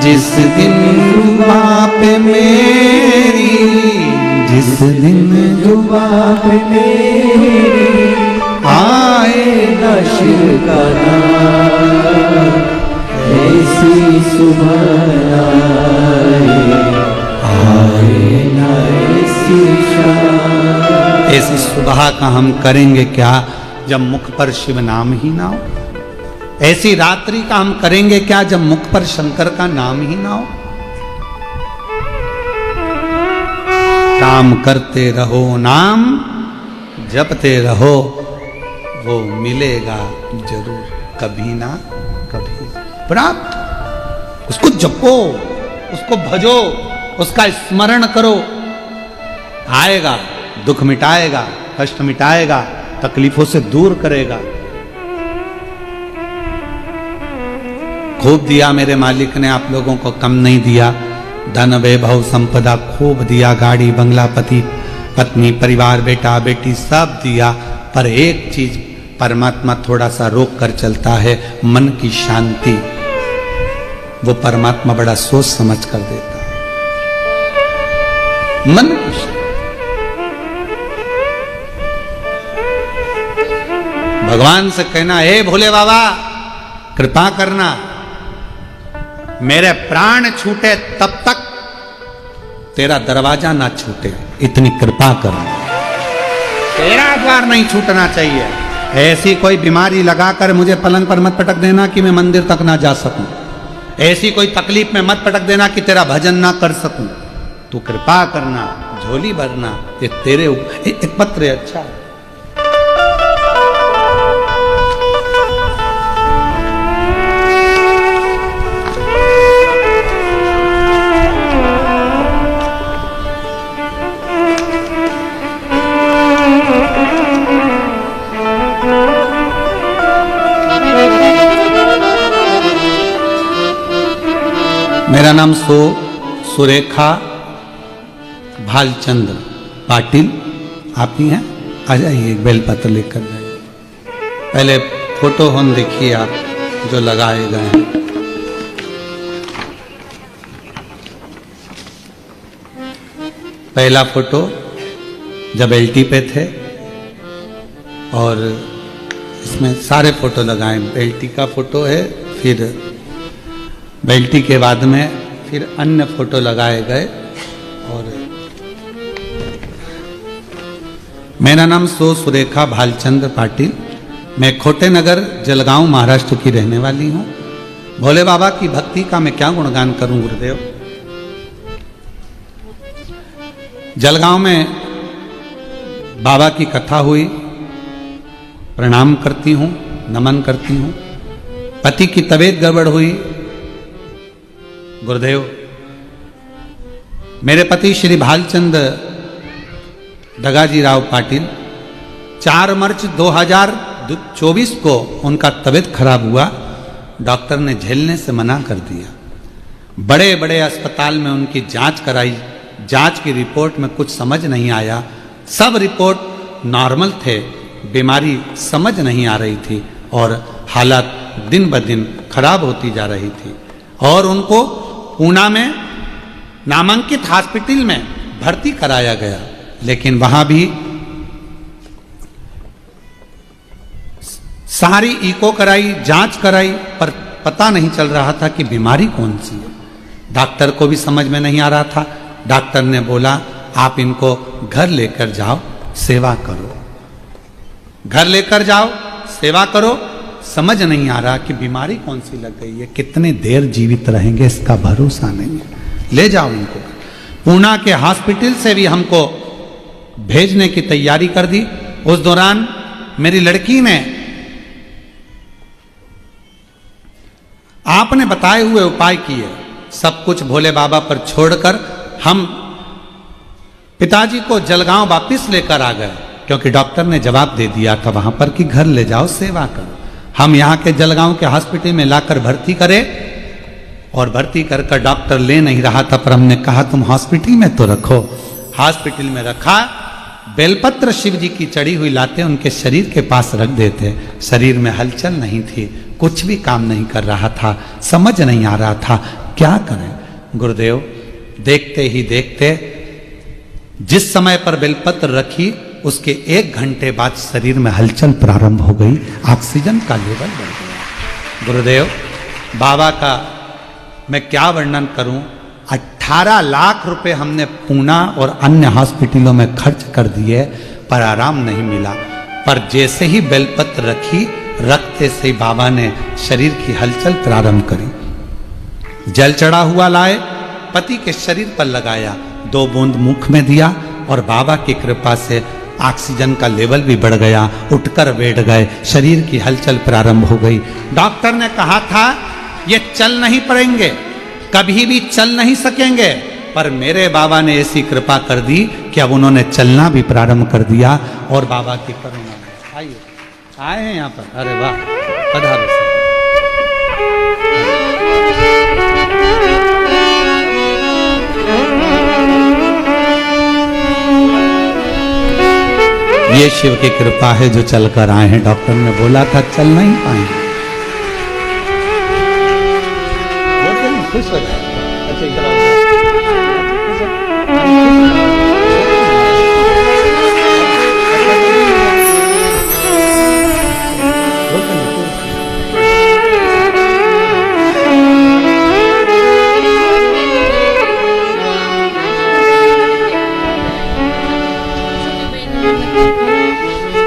जिस दिन जुबां पे मेरी, जिस दिन जुबां पे मेरी आए न शिव का नाम, ऐसी सुबह आए न ऐसी शाम। ऐसी सुबह का हम करेंगे क्या जब मुख पर शिव नाम ही ना हो? ऐसी रात्रि का हम करेंगे क्या जब मुख पर शंकर का नाम ही ना हो? काम करते रहो, नाम जपते रहो, वो मिलेगा जरूर, कभी ना कभी प्राप्त। उसको जपो, उसको भजो, उसका स्मरण करो, आएगा, दुख मिटाएगा, कष्ट मिटाएगा, तकलीफों से दूर करेगा। खूब दिया मेरे मालिक ने, आप लोगों को कम नहीं दिया। धन वैभव संपदा खूब दिया, गाड़ी बंगला, पति पत्नी परिवार बेटा बेटी सब दिया, पर एक चीज परमात्मा थोड़ा सा रोक कर चलता है, मन की शांति। वो परमात्मा बड़ा सोच समझ कर देता है, मन की शांति। भगवान से कहना, हे भोले बाबा कृपा करना, मेरे प्राण छूटे तब तक तेरा दरवाजा ना छूटे, इतनी कृपा करना, तेरा द्वार नहीं छूटना चाहिए। ऐसी कोई बीमारी लगाकर मुझे पलंग पर मत पटक देना कि मैं मंदिर तक ना जा सकूं, ऐसी कोई तकलीफ में मत पटक देना कि तेरा भजन ना कर सकूं। तू कृपा करना, झोली भरना, ये तेरे एक पत्र अच्छा है। मेरा नाम सुरेखा भालचंद्र पाटिल, आप ही हैं? आ जाइए, एक बेलपत्र लेकर जाइए। पहले फोटो हम देखिए आप जो लगाए गए हैं। पहला फोटो जब एलटी पे थे और इसमें सारे फोटो लगाए, बेल्टी का फोटो है, फिर बेल्टी के बाद में फिर अन्य फोटो लगाए गए। और मेरा नाम सुरेखा भालचंद्र पाटिल, मैं खोटे नगर जलगांव महाराष्ट्र की रहने वाली हूँ। भोले बाबा की भक्ति का मैं क्या गुणगान करूं गुरुदेव। जलगांव में बाबा की कथा हुई, प्रणाम करती हूं, नमन करती हूं। पति की तबीयत गड़बड़ हुई गुरुदेव। मेरे पति श्री भालचंद दगाजी राव पाटिल 4 मार्च 2024 को उनका तबीयत खराब हुआ। डॉक्टर ने झेलने से मना कर दिया। बड़े बड़े अस्पताल में उनकी जांच कराई, जांच की रिपोर्ट में कुछ समझ नहीं आया। सब रिपोर्ट नॉर्मल थे, बीमारी समझ नहीं आ रही थी और हालत दिन ब दिन खराब होती जा रही थी। और उनको पूना में नामांकित हॉस्पिटल में भर्ती कराया गया, लेकिन वहां भी सारी इको कराई, जांच कराई, पर पता नहीं चल रहा था कि बीमारी कौन सी है। डॉक्टर को भी समझ में नहीं आ रहा था। डॉक्टर ने बोला आप इनको घर लेकर जाओ, सेवा करो, घर लेकर जाओ, सेवा करो। समझ नहीं आ रहा कि बीमारी कौन सी लग गई है, कितने देर जीवित रहेंगे इसका भरोसा नहीं है, ले जाओ इनको। पूना के हॉस्पिटल से भी हमको भेजने की तैयारी कर दी। उस दौरान मेरी लड़की ने आपने बताए हुए उपाय किए, सब कुछ भोले बाबा पर छोड़कर हम पिताजी को जलगांव वापिस लेकर आ गए, क्योंकि डॉक्टर ने जवाब दे दिया था वहां पर कि घर ले जाओ, सेवा करो। हम यहाँ के जलगांव के हॉस्पिटल में लाकर भर्ती करे और भर्ती कर डॉक्टर ले नहीं रहा था, पर हमने कहा तुम हॉस्पिटल में तो रखो। हॉस्पिटल में रखा। बेलपत्र शिव जी की चढ़ी हुई लाते उनके शरीर के पास रख देते। शरीर में हलचल नहीं थी, कुछ भी काम नहीं कर रहा था, समझ नहीं आ रहा था क्या करें। गुरुदेव देखते ही देखते जिस समय पर बेलपत्र रखी उसके 1 घंटे बाद शरीर में हलचल प्रारंभ हो गई, ऑक्सीजन का लेवल बढ़ गया। गुरुदेव बाबा का मैं क्या वर्णन करूं। 18 लाख रुपए हमने पूना और अन्य हॉस्पिटलों में खर्च कर दिए, पर आराम नहीं मिला। पर जैसे ही बेलपत्र रखी, रखते से ही बाबा ने शरीर की हलचल प्रारंभ करी। जल चढ़ा हुआ लाए, पति के शरीर पर लगाया, 2 बूंद मुख में दिया और बाबा की कृपा से ऑक्सीजन का लेवल भी बढ़ गया। उठकर बैठ गए, शरीर की हलचल प्रारंभ हो गई। डॉक्टर ने कहा था ये चल नहीं पाएंगे, कभी भी चल नहीं सकेंगे, पर मेरे बाबा ने ऐसी कृपा कर दी कि अब उन्होंने चलना भी प्रारंभ कर दिया। और बाबा की करुणा। आइए, आए हैं यहाँ पर। अरे वाह, पधारो सर। ये शिव की कृपा है जो चलकर आए हैं। डॉक्टर ने बोला था चल नहीं पाएंगे। खुश हो जाए। अच्छा इधर आओ।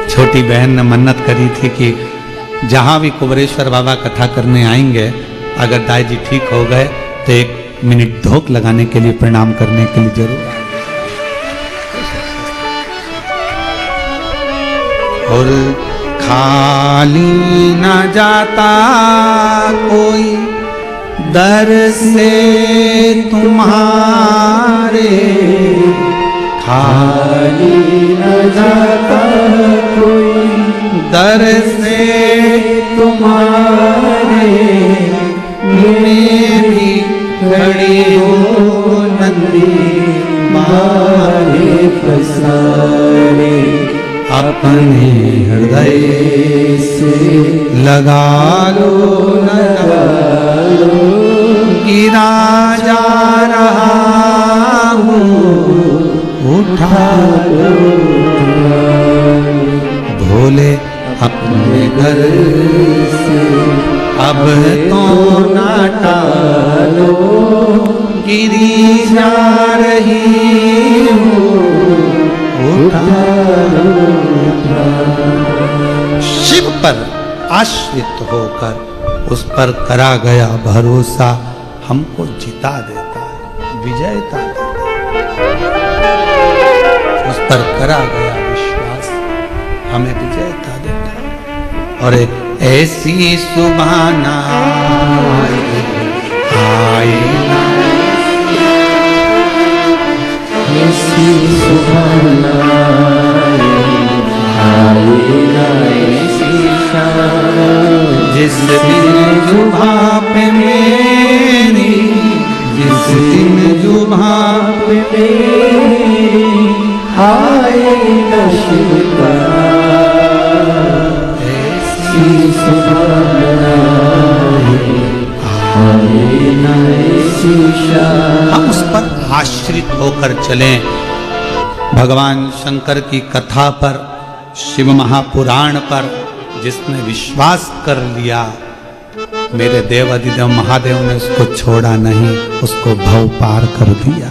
छोटी बहन ने मन्नत करी थी कि जहां भी कुबरेश्वर बाबा कथा करने आएंगे, अगर दाई जी ठीक हो गए तो 1 मिनट धोख लगाने के लिए, प्रणाम करने के लिए जरूर। और खाली न जाता कोई दर से तुम्हारे, खाली न जाता कोई दर से तुम्हारे, में भी खड़ी हो नंदी मारे पसारे, अपने हृदय से लगा लो, लगा लो, गिरा जा रहा हूँ, उठा लो। भोले अपने घर से अब तो ना टालो, गिरी जा रही हो, उठा लो। शिव पर आश्रित होकर उस पर करा गया भरोसा हमको जिता देता है, विजयता देता है। उस पर करा गया विश्वास हमें विजयता देता है। और एक ऐसी सुबह ना आई ना, ऐसी सुबह ना आई ना, ऐसी शाम जिस दिन जुबां पे मेरी, जिस दिन जुबां पे मेरी आए न शिव का, ऐसी सुबह ना आए न, ऐसी शाम। हम उस पर आश्रित होकर चलें। भगवान शंकर की कथा पर, शिव महापुराण पर जिसने विश्वास कर लिया, मेरे देव अधिदेव महादेव ने उसको छोड़ा नहीं, उसको भव पार कर दिया।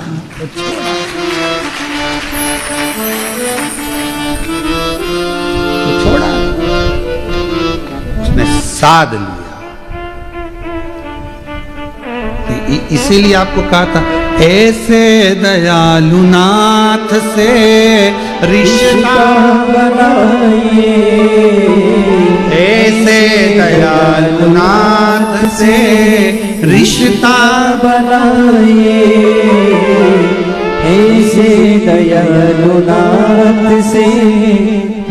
छोड़ा, उसने साध लिया। इसीलिए आपको कहा था, ऐसे दयालु नाथ से रिश्ता बनाइए, ऐसे दयालु नाथ से रिश्ता बनाइए, ऐसे दयालु नाथ से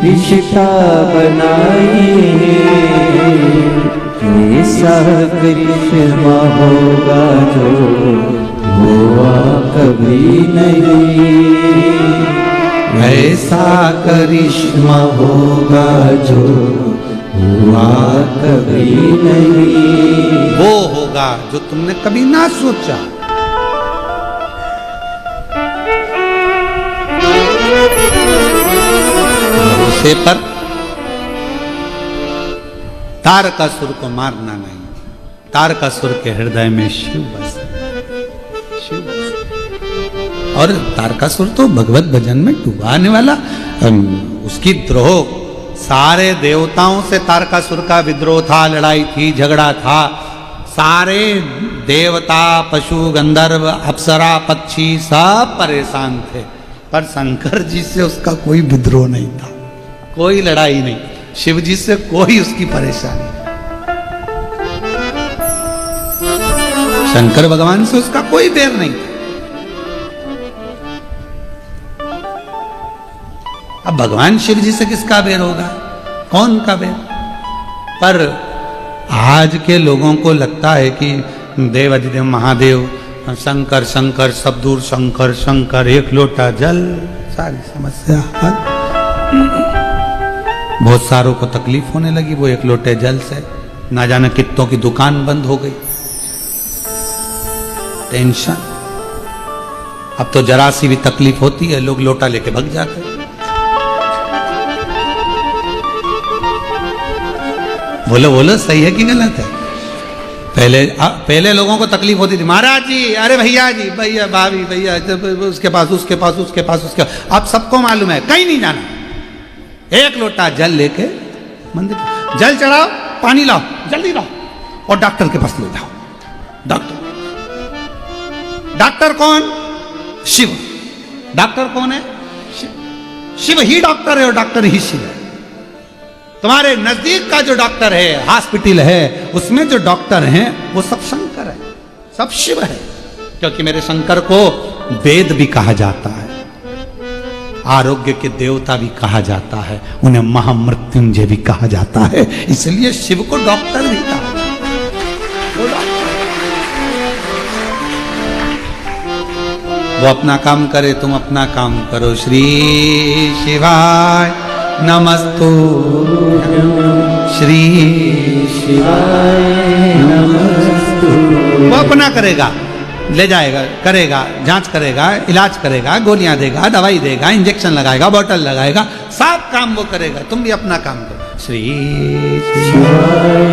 रिश्ता बनाइए। ऐसा करिश्मा होगा जो हुआ कभी नहीं, ऐसा करिश्मा होगा जो हुआ कभी नहीं। वो होगा जो तुमने कभी ना सोचा। भरोसे पर तारकासुर को मारना नहीं, तारकासुर के हृदय में शिव बस, शिव बस। और तारकासुर तो भगवत भजन में डुबाने वाला, उसकी द्रोह, सारे देवताओं से तारकासुर का विद्रोह था, लड़ाई थी, झगड़ा था। सारे देवता, पशु, गंधर्व, अप्सरा, पक्षी सब परेशान थे, पर शंकर जी से उसका कोई विद्रोह नहीं था, कोई लड़ाई नहीं, शिव जी से कोई उसकी परेशानी। शंकर भगवान से उसका कोई बैर नहीं था। अब भगवान शिव जी से किसका बैर होगा, कौन का बैर? पर आज के लोगों को लगता है कि देव अधिदेव महादेव, शंकर शंकर, सब दूर शंकर शंकर, एक लोटा जल, सारी समस्या हल। बहुत सारों को तकलीफ होने लगी वो एक लोटे जल से, ना जाने कितनों की दुकान बंद हो गई, टेंशन। अब तो जरा सी भी तकलीफ होती है लोग लोटा लेके भाग जाते हैं। बोलो बोलो, सही है कि गलत है? पहले लोगों को तकलीफ होती थी, महाराज जी, अरे भैया जी, भैया भाभी, भैया उसके पास उसके पास उसके पास उसके। अब सबको मालूम है कहीं नहीं जाना, एक लोटा जल लेके मंदिर, जल चढ़ाओ, पानी लाओ, जल्दी लाओ, और डॉक्टर के पास ले जाओ। डॉक्टर कौन? शिव। डॉक्टर कौन है? शिव। शिव ही डॉक्टर है और डॉक्टर ही शिव है। तुम्हारे नजदीक का जो डॉक्टर है, हॉस्पिटल है, उसमें जो डॉक्टर हैं वो सब शंकर है, सब शिव है। क्योंकि मेरे शंकर को वेद भी कहा जाता है, आरोग्य के देवता भी कहा जाता है, उन्हें महामृत्युंजय भी कहा जाता है, इसलिए शिव को डॉक्टर भी कहा जाता है। वो अपना काम करे, तुम अपना काम करो। श्री शिवाय नमस्तु, श्री शिवाय नमस्तु। वो अपना करेगा, ले जाएगा, करेगा, जांच करेगा, इलाज करेगा, गोलियां देगा, दवाई देगा, इंजेक्शन लगाएगा, बोतल लगाएगा, सब काम वो करेगा, तुम भी अपना काम करो। श्री शिवाय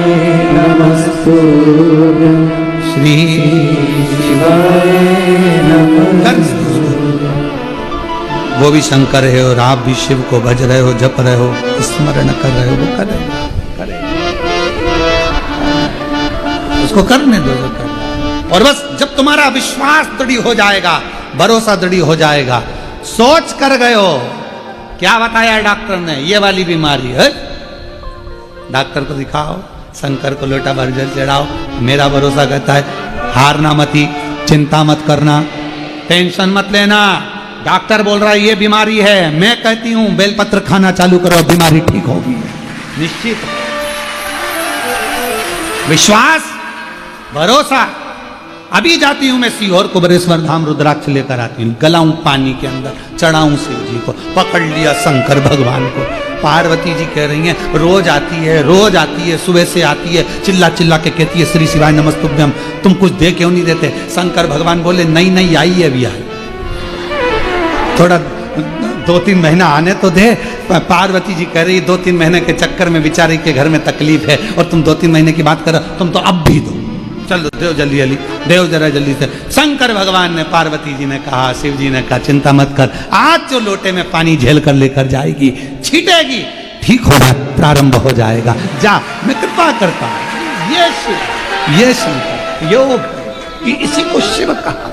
नमस्तुभ्यं, श्री शिवाय नमः। वो भी शंकर है और आप भी शिव को भज रहे हो, जप रहे हो, स्मरण कर रहे हो, वो करेगा, उसको करने दो जो कर। और बस जब तुम्हारा विश्वास दृढ़ हो जाएगा, भरोसा दृढ़ हो जाएगा, सोच कर गए हो, क्या बताया डॉक्टर ने, ये वाली बीमारी है, डॉक्टर को दिखाओ, शंकर को लोटा भर जल चढ़ाओ। मेरा भरोसा कहता है हारना मती, चिंता मत करना, टेंशन मत लेना। डॉक्टर बोल रहा है ये बीमारी है, मैं कहती हूं बेलपत्र खाना चालू करो, बीमारी ठीक होगी निश्चित। विश्वास, भरोसा। अभी जाती हूं मैं सीहोर कुबरेश्वर धाम, रुद्राक्ष लेकर आती हूं, गलाऊं पानी के अंदर, चढ़ाऊं शिव जी को, पकड़ लिया शंकर भगवान को। पार्वती जी कह रही हैं रोज आती है, रोज आती है, सुबह से आती है, चिल्ला चिल्ला के कहती है श्री शिवाय नमस्तुभ्यम, तुम कुछ दे क्यों नहीं देते? शंकर भगवान बोले नहीं नहीं, आई है अभी आई, थोड़ा 2-3 महीना आने तो दे। पार्वती जी कह रही 2-3 महीने के चक्कर में बेचारी के घर में तकलीफ है और तुम 2-3 महीने की बात करो, तुम तो अब भी दो, चलो देव जल्दी जल्दी, देव जरा जल्दी से। शंकर भगवान ने, पार्वती जी ने कहा, शिव जी ने कहा चिंता मत कर, आज जो लोटे में पानी झेल कर लेकर जाएगी, छीटेगी, ठीक होना प्रारंभ हो जाएगा, जा मैं कृपा करता हूं। ये शिव योग, इसी को शिव कहा।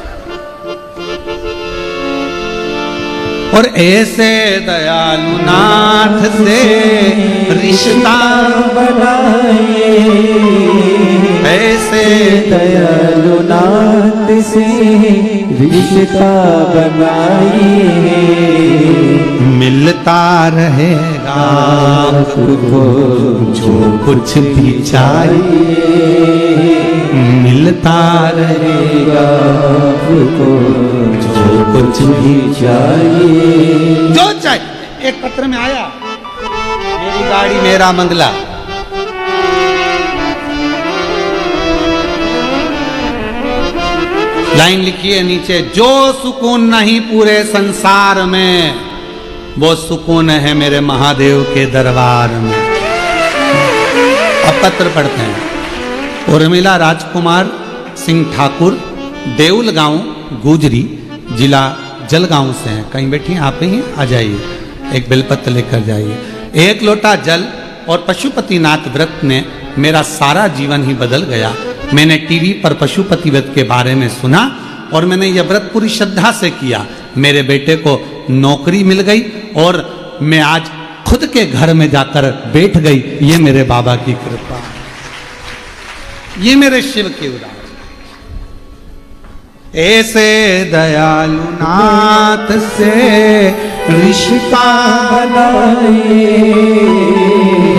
और ऐसे दयालु नाथ से रिश्ता बनाए, ऐसे दयालु नाथ से रिश्ता बनाए, मिलता रहेगा आपको जो कुछ भी चाहिए, मिलता रहेगा आपको जो कुछ भी चाहिए, जो चाहिए। एक पत्र में आया, मेरी गाड़ी मेरा मंगला, लाइन लिखी है नीचे, जो सुकून नहीं पूरे संसार में, वो सुकून है मेरे महादेव के दरबार में। अब पत्र पढ़ते हैं। उर्मिला राजकुमार सिंह ठाकुर, देउल गांव, गुजरी, जिला जलगांव से हैं। कहीं बैठी हैं आप ही, आ जाइए, एक बेलपत्र लेकर जाइए। एक लोटा जल और पशुपतिनाथ व्रत ने मेरा सारा जीवन ही बदल गया। मैंने टीवी पर पशुपति व्रत के बारे में सुना और मैंने यह व्रत पूरी श्रद्धा से किया। मेरे बेटे को नौकरी मिल गई और मैं आज खुद के घर में जाकर बैठ गई। ये मेरे बाबा की कृपा, ये मेरे शिव की उदाहरण। ऐसे दयालु नाथ से रिश्ता बनाए,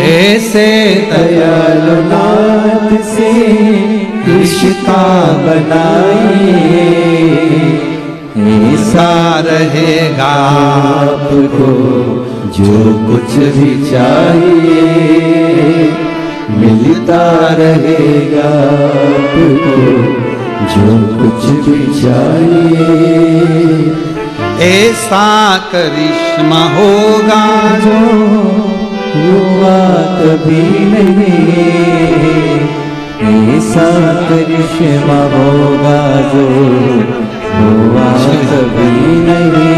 ऐसे दयालु नाथ से रिश्ता बनाए, ऐसा रहेगा आपको जो कुछ भी चाहिए, मिलता रहेगा आपको जो कुछ भी चाहिए। ऐसा करिश्मा होगा जो हुआ कभी नहीं, ऐसा करिश्मा होगा जो हुआ कभी नहीं,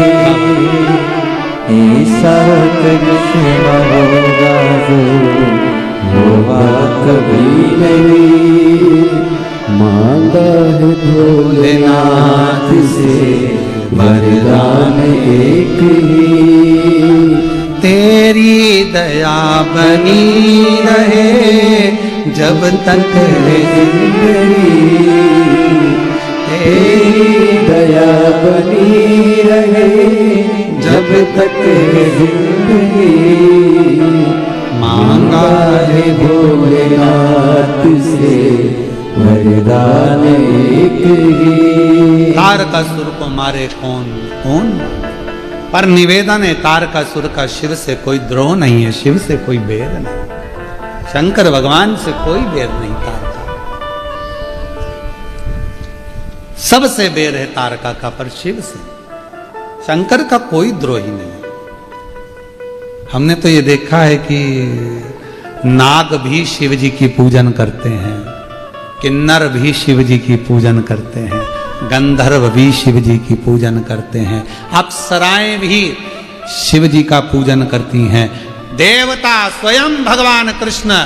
ऐसा करिश्मा होगा जो हुआ कभी नहीं। मांगा है भोलेनाथ से वरदान एक ही, तेरी दया बनी रहे जब तक है जिंदगी, तेरी दया बनी रहे जब तक है जिंदगी। मांगा है भोलेनाथ से वरदान एक ही। तारकासुर को मारे कौन कौन, पर निवेदन है तारकासुर का शिव से कोई द्रोह नहीं है, शिव से कोई बैर नहीं, शंकर भगवान से कोई बैर नहीं। तारका सबसे बैर है तारका का, पर शिव से शंकर का कोई द्रोही नहीं। हमने तो ये देखा है कि नाग भी शिव जी की पूजन करते हैं, किन्नर भी शिव जी की पूजन करते हैं, गंधर्व भी शिव जी की पूजन करते हैं, अप्सराएं भी शिव जी का पूजन करती हैं। देवता स्वयं भगवान कृष्ण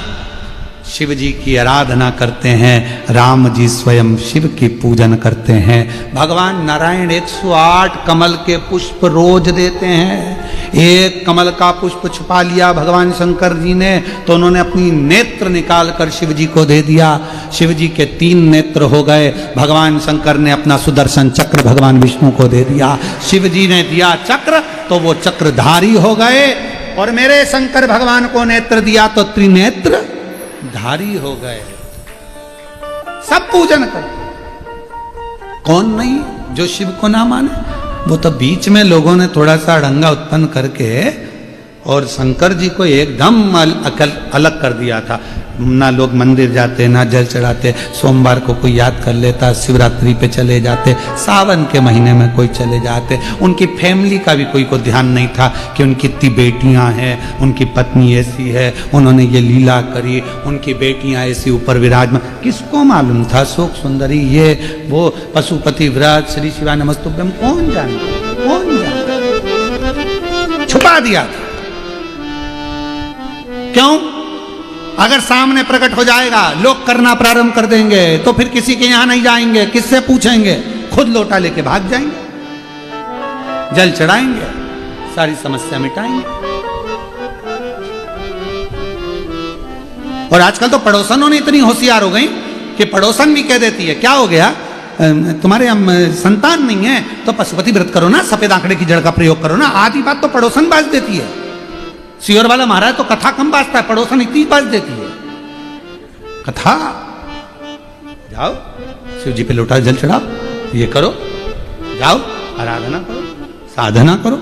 शिव जी की आराधना करते हैं, राम जी स्वयं शिव की पूजन करते हैं। भगवान नारायण 108 कमल के पुष्प रोज देते हैं। एक कमल का पुष्प छुपा लिया भगवान शंकर जी ने तो उन्होंने अपनी नेत्र निकाल कर शिव जी को दे दिया। शिव जी के 3 नेत्र हो गए। भगवान शंकर ने अपना सुदर्शन चक्र भगवान विष्णु को दे दिया। शिव जी ने दिया चक्र तो वो चक्रधारी हो गए, और मेरे शंकर भगवान को नेत्र दिया तो त्रिनेत्र धारी हो गए। सब पूजन करते, कौन नहीं जो शिव को ना माने। वो तो बीच में लोगों ने थोड़ा सा अड़ंगा उत्पन्न करके और शंकर जी को एकदम अलग कर दिया था। ना लोग मंदिर जाते, ना जल चढ़ाते, सोमवार को कोई याद कर लेता, शिवरात्रि पे चले जाते, सावन के महीने में कोई चले जाते। उनकी फैमिली का भी कोई को ध्यान नहीं था कि उनकी इतनी बेटियां हैं, उनकी पत्नी ऐसी है, उन्होंने ये लीला करी, उनकी बेटियां ऐसी ऊपर विराजमान। किसको मालूम था शोक सुंदरी ये वो पशुपति व्रत श्री शिवा नमस्तुभ्यम, कौन जानता, कौन जानता। छुपा दिया था। क्यों? अगर सामने प्रकट हो जाएगा, लोग करना प्रारंभ कर देंगे तो फिर किसी के यहां नहीं जाएंगे, किससे पूछेंगे, खुद लोटा लेके भाग जाएंगे, जल चढ़ाएंगे, सारी समस्या मिटाएंगे। और आजकल तो पड़ोसनों ने इतनी होशियार हो गई कि पड़ोसन भी कह देती है, क्या हो गया तुम्हारे संतान नहीं है तो पशुपति व्रत करो ना, सफेद आंकड़े की जड़ का प्रयोग करो ना। आधी बात तो पड़ोसन बाज देती है। सियोर वाला महाराज तो कथा कम बाजता है, पड़ोसन इतनी बाज देती है कथा। जाओ शिव जी पे लोटा जल चढ़ाओ, ये करो, जाओ आराधना करो, साधना करो।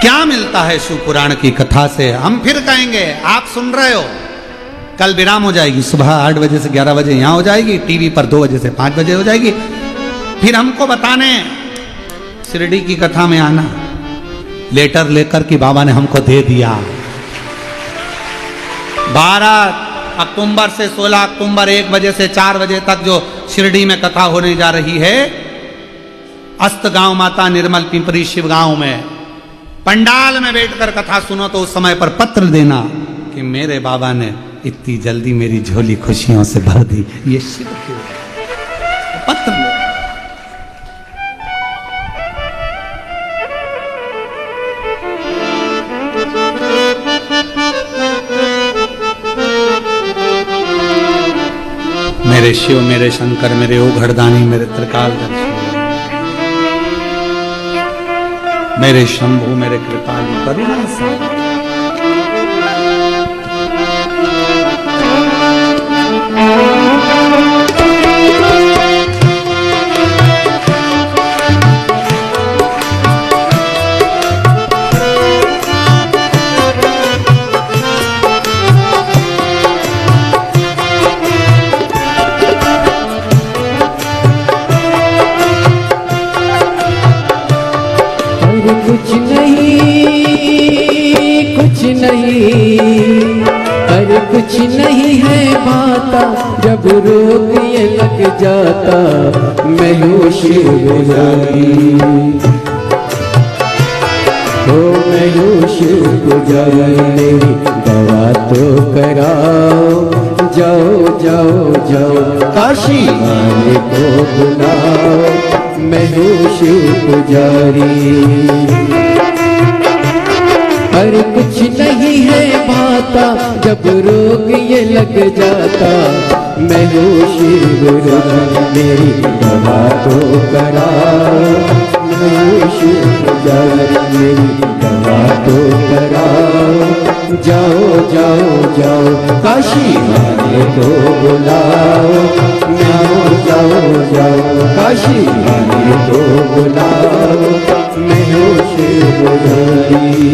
क्या मिलता है शिव पुराण की कथा से? हम फिर कहेंगे, आप सुन रहे हो, कल विराम हो जाएगी, सुबह 8 बजे से 11 बजे यहां हो जाएगी, टीवी पर 2 बजे से 5 बजे हो जाएगी। फिर हमको बताने शिरडी की कथा में आना, लेटर लेकर कि बाबा ने हमको दे दिया। 12 अक्टूबर से 16 अक्टूबर 1 बजे से 4 बजे तक जो शिरडी में कथा होने जा रही है, अस्त गांव माता निर्मल पिंपरी शिव गांव में, पंडाल में बैठकर कथा सुनो तो उस समय पर पत्र देना कि मेरे बाबा ने इतनी जल्दी मेरी झोली खुशियों से भर दी। ये शिव क्यों पत्र लो। मेरे शिव, मेरे शंकर, मेरे ओघड़दानी, मेरे त्रिकालदर्शी, मेरे शंभु, मेरे कृपालु, करुणा सागर। अरे कुछ नहीं है बाता, जब रोग ये लग जाता, मैं हूँ शिव पुजारी, हो मैं हूँ शिव पुजारी। मेरी दवा तो कराओ, जाओ जाओ जाओ काशी वाले को बुलाओ, मैं हूँ शिव पुजारी। अरे कुछ नहीं है बाता, जब रोग ये लग जाता, मैं हूँ शिव पुजारी। मेरी दवा तो कराओ, मैं हूँ शिव पुजारी, मेरी दवा तो कराओ, जाओ जाओ जाओ काशी वाले को बुलाओ, जाओ जाओ काशी वाले को बुलाओ, मैं हूँ शिव पुजारी।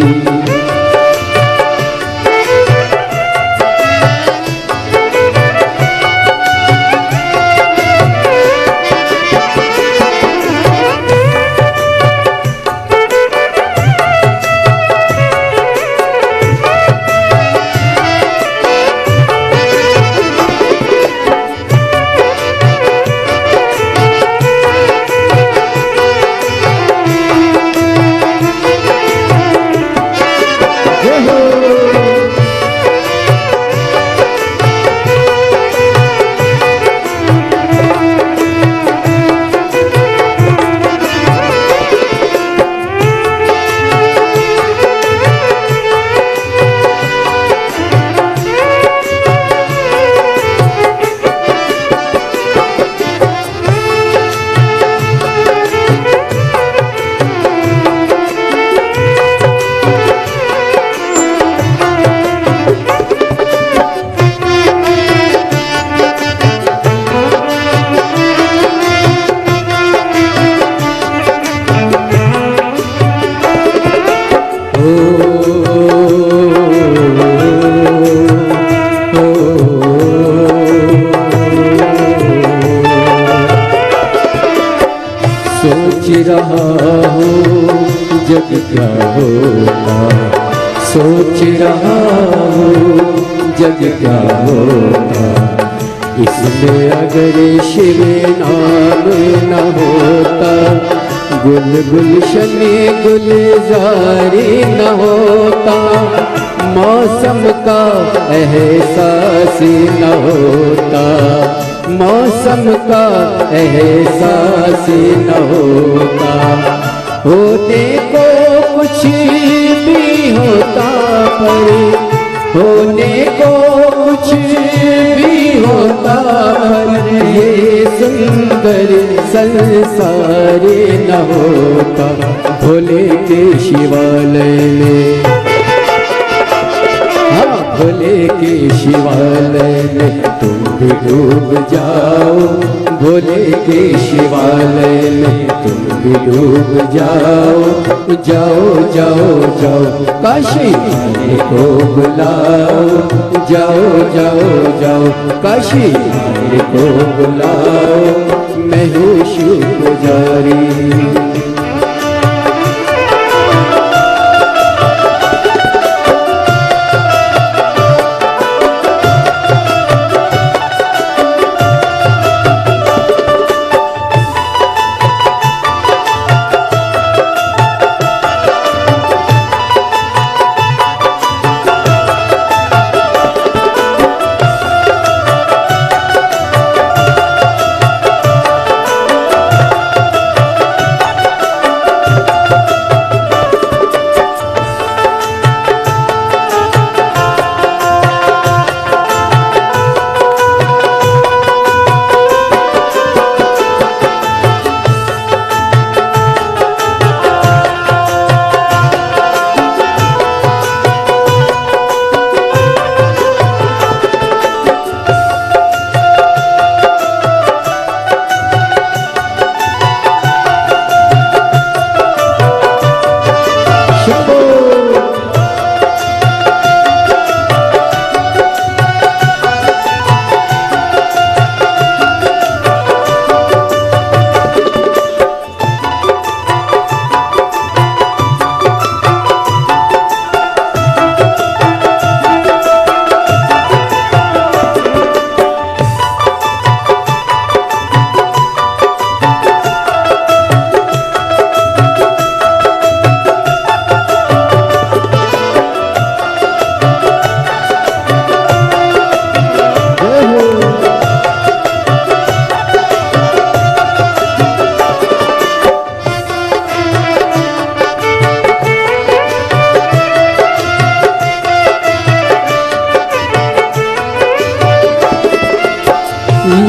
सोच रहा हूँ जग क्या होता, सोच रहा हूँ जग क्या होता, इसमें अगर शिव नाम न होता, गुल गुलशन गुलजारी न होता, मौसम का एहसास न होता, मौसम का एहसास न होता, होने को कुछ भी होता पर होने को कुछ भी होता पर ये सुंदर संसार न होता। भोले के शिवालय में, हाँ भोले के शिवालय में तुम भी डूब जाओ, भोले के शिवालय में तुम भी डूब जाओ, जाओ जाओ जाओ काशी माई को बुलाओ, जाओ जाओ जाओ काशी माई को बुलाओ, मैं हूँ शिव पुजारी।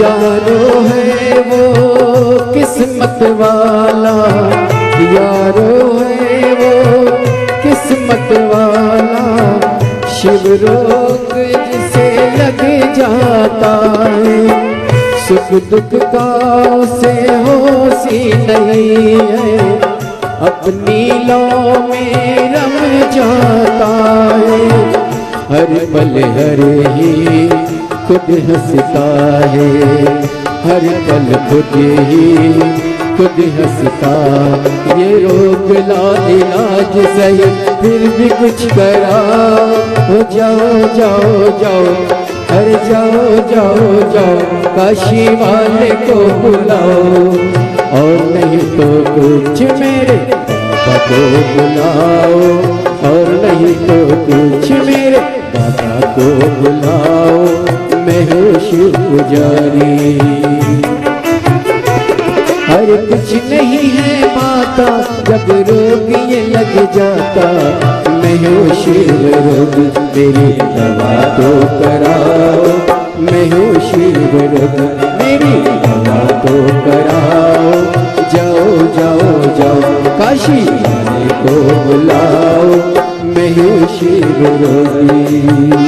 यारो है वो किस्मत वाला, यारो है वो किस्मत वाला, शिव रोग जिसे लग जाता है, सुख दुख का उसे होशी नहीं है, अपनी लौ में रम जाता है, हर पल हर ही खुद हंसता है, हर पल खुद ही खुद हंसता, ये रोग ला इलाज सही फिर भी कुछ करा, हो जाओ जाओ जाओ, अरे जाओ जाओ जाओ काशी वाले को बुलाओ, और नहीं तो कुछ मेरे बाबा को बुलाओ, और नहीं तो कुछ मेरे बाबा को बुलाओ, मैं हूँ शिव पुजारी। अरे कुछ नहीं है माता जब रोग ये लग जाता, मैं हूँ शिव रोग मेरी दवा तो कराओ, मैं हूँ शिव रोग मेरी दवा तो कराओ, जाओ जाओ जाओ काशी वाले को बुलाओ, मैं हूँ शिव रोगी।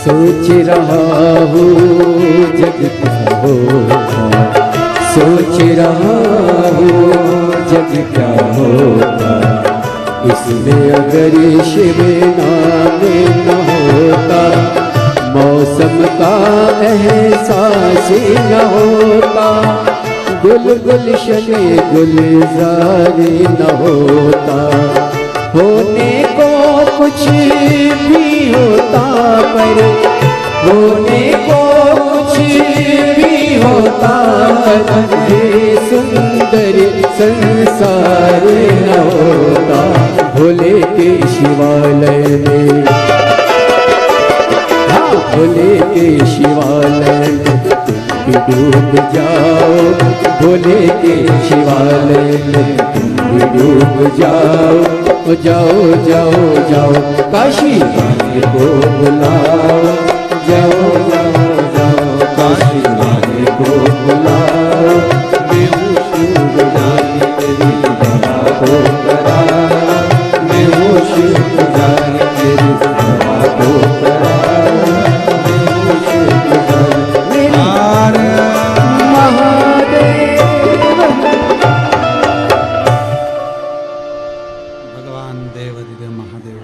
सोच रहा हूँ जग क्या होगा, सोच रहा हूँ जग क्या होगा, इसमें अगर शिव नाम न होता, मौसम का एहसास न होता, गुलशन गुलजार न होता, होने को कुछ भी होता पर, होने को कुछ भी होता पर, ये सुंदर संसार न होता। भोले के शिवालय में, हाँ भोले के शिवालय में तुम भी डूब जाओ, भोले के शिवालय में तुम भी डूब जाओ, जाओ जाओ जाओ काशी वाले को बुलाओ, जाओ जाओ जाओ काशी वाले को बुलाओ, मैं हूँ शिव जाने तेरी दवा को करा, मैं हूँ शिव जाने तेरी दवा को करा, मैं हूँ शिव जाने महादेव। भगवान देवाधिदेव महादेव,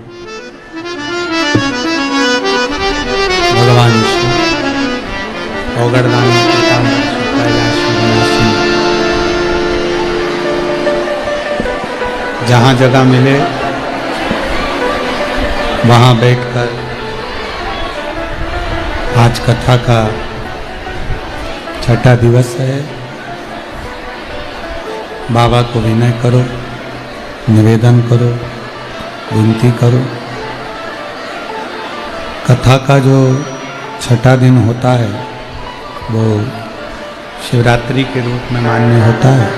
भगवान शिव औगड़दानी जहाँ जगह मिले वहाँ बैठकर आज कथा का छठा दिवस है। बाबा को विनय करो, निवेदन करो, विनती करो। कथा का जो छठा दिन होता है वो शिवरात्रि के रूप में मान्य होता है।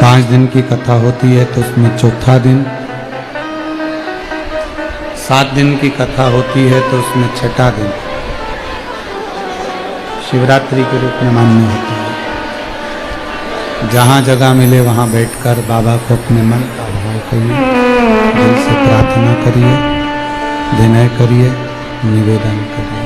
5 दिन की कथा होती है तो उसमें चौथा दिन, 7 दिन की कथा होती है तो उसमें छठा दिन शिवरात्रि के रूप में मान्य होता है। जहाँ जगह मिले वहाँ बैठकर बाबा को अपने मन का भाव करिए, दिल से प्रार्थना करिए, विनय करिए, निवेदन करिए।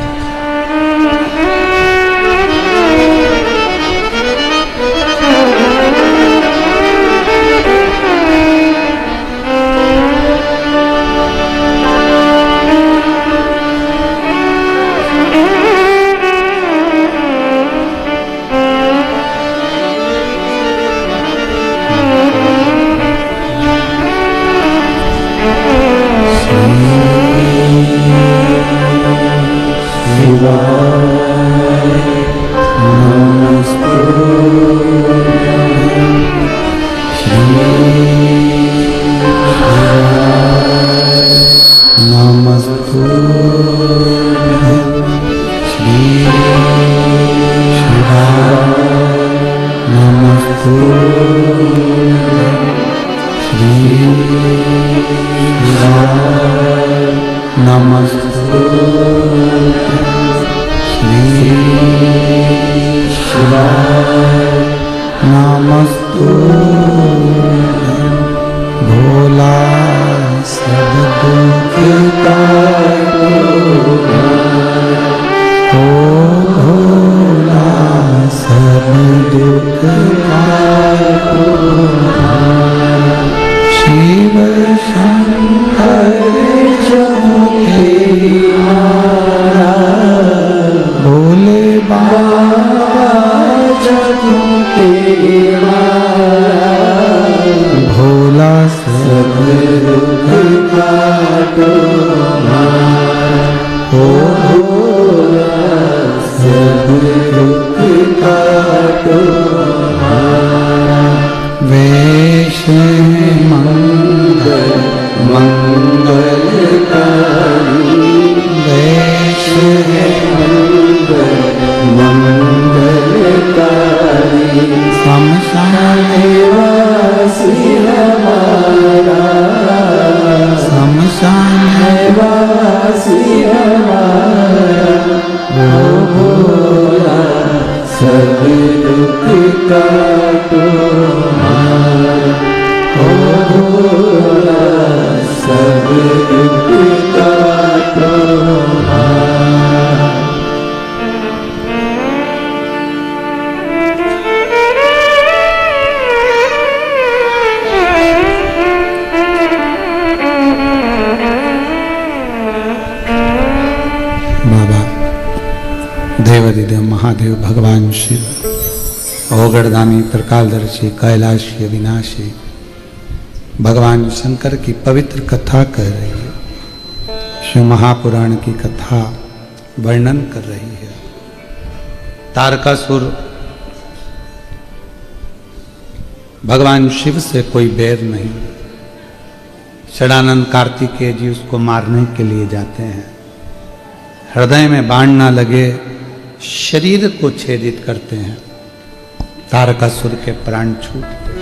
सब दुख का देवाधिदेव महादेव भगवान शिव ओगड़दानी त्रिकालदर्शी कैलाशी अविनाशी भगवान शंकर की पवित्र कथा कह रही है, शिव महापुराण की कथा वर्णन कर रही है। तारकासुर भगवान शिव से कोई बैर नहीं। षडानंद कार्तिकेय जी उसको मारने के लिए जाते हैं। हृदय में बाण ना लगे, शरीर को छेदित करते हैं। तारकासुर के प्राण छूटते हैं।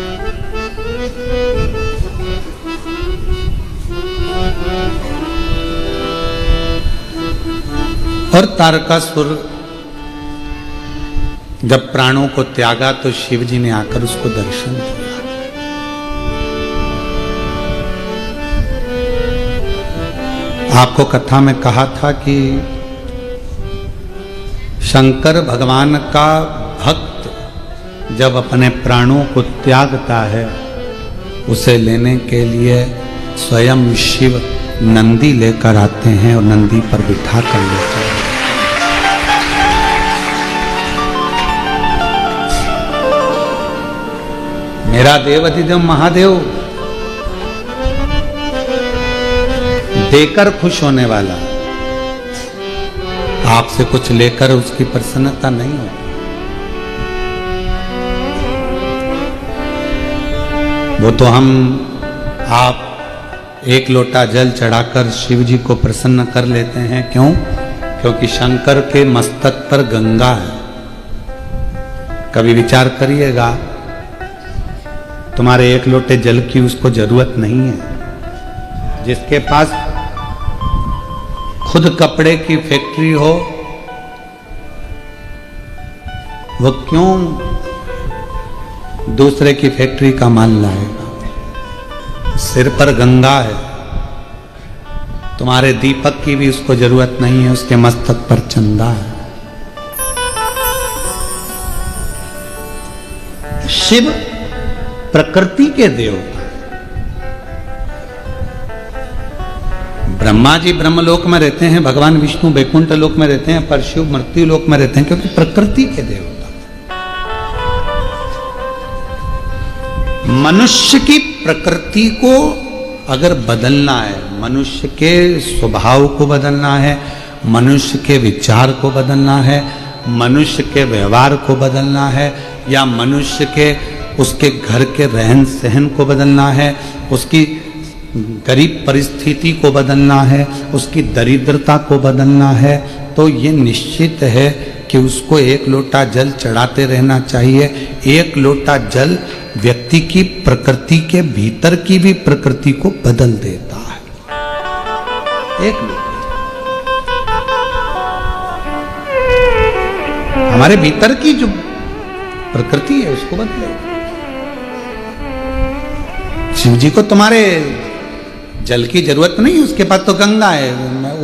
और तारकासुर जब प्राणों को त्यागा तो शिव जी ने आकर उसको दर्शन दिया। आपको कथा में कहा था कि शंकर भगवान का भक्त जब अपने प्राणों को त्यागता है, उसे लेने के लिए स्वयं शिव नंदी लेकर आते हैं और नंदी पर बिठा कर लेते हैं। मेरा देवाधिदेव महादेव देकर खुश होने वाला, आपसे कुछ लेकर उसकी प्रसन्नता नहीं होती। वो तो आप एक लोटा जल चढ़ाकर शिव जी को प्रसन्न कर लेते हैं। क्यों? क्योंकि शंकर के मस्तक पर गंगा है। कभी विचार करिएगा, तुम्हारे एक लोटे जल की उसको जरूरत नहीं है। जिसके पास खुद कपड़े की फैक्ट्री हो, वो क्यों दूसरे की फैक्ट्री का माल लाएगा? सिर पर गंगा है। तुम्हारे दीपक की भी उसको जरूरत नहीं है, उसके मस्तक पर चंदा है। शिव प्रकृति के देवता। ब्रह्मा जी ब्रह्मलोक में रहते हैं, भगवान विष्णु वैकुंठ लोक में रहते हैं, पर शिव मृत्यु लोक में रहते हैं, क्योंकि प्रकृति के देवता। मनुष्य की प्रकृति को अगर बदलना है, मनुष्य के स्वभाव को बदलना है, मनुष्य के विचार को बदलना है, मनुष्य के व्यवहार को बदलना है, या मनुष्य के उसके घर के रहन सहन को बदलना है, उसकी गरीब परिस्थिति को बदलना है, उसकी दरिद्रता को बदलना है, तो ये निश्चित है कि उसको एक लोटा जल चढ़ाते रहना चाहिए। एक लोटा जल व्यक्ति की प्रकृति के भीतर की भी प्रकृति को बदल देता है। एक लोटा हमारे भीतर की जो प्रकृति है उसको बदलेगा। शिव जी को तुम्हारे जल की जरूरत नहीं, उसके पास तो गंगा है।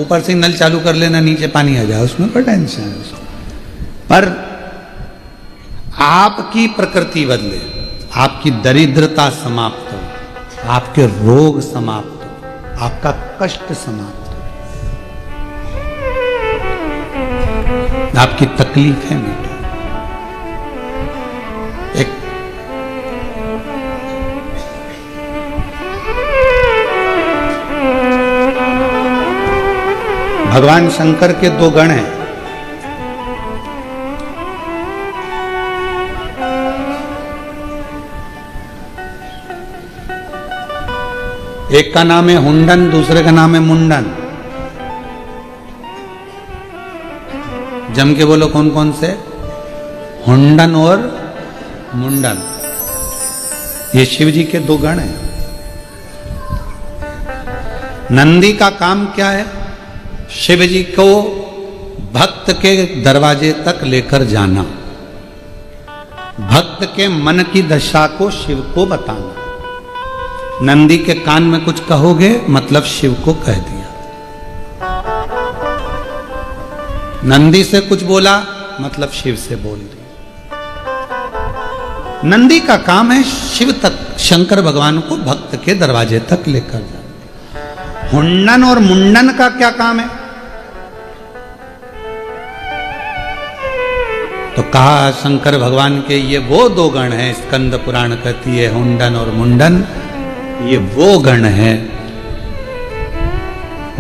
ऊपर से नल चालू कर लेना, नीचे पानी आ जाए, उसमें कोई टेंशन है उसको। पर आपकी प्रकृति बदले, आपकी दरिद्रता समाप्त हो, आपके रोग समाप्त हो, आपका कष्ट समाप्त हो, आपकी तकलीफें मिटे। एक भगवान शंकर के दो गण हैं। एक का नाम है हुंडन, दूसरे का नाम है मुंडन। जम के बोलो कौन कौन से? हुंडन और मुंडन। ये शिव जी के दो गण हैं। नंदी का काम क्या है? शिव जी को भक्त के दरवाजे तक लेकर जाना, भक्त के मन की दशा को शिव को बताना। नंदी के कान में कुछ कहोगे मतलब शिव को कह दिया। नंदी से कुछ बोला मतलब शिव से बोल दिया। नंदी का काम है शिव तक, शंकर भगवान को भक्त के दरवाजे तक लेकर जाना। हुंडन और मुंडन का क्या काम है? तो कहा शंकर भगवान के ये वो दो गण हैं, स्कंद पुराण कहती है हुंडन और मुंडन, ये वो गण हैं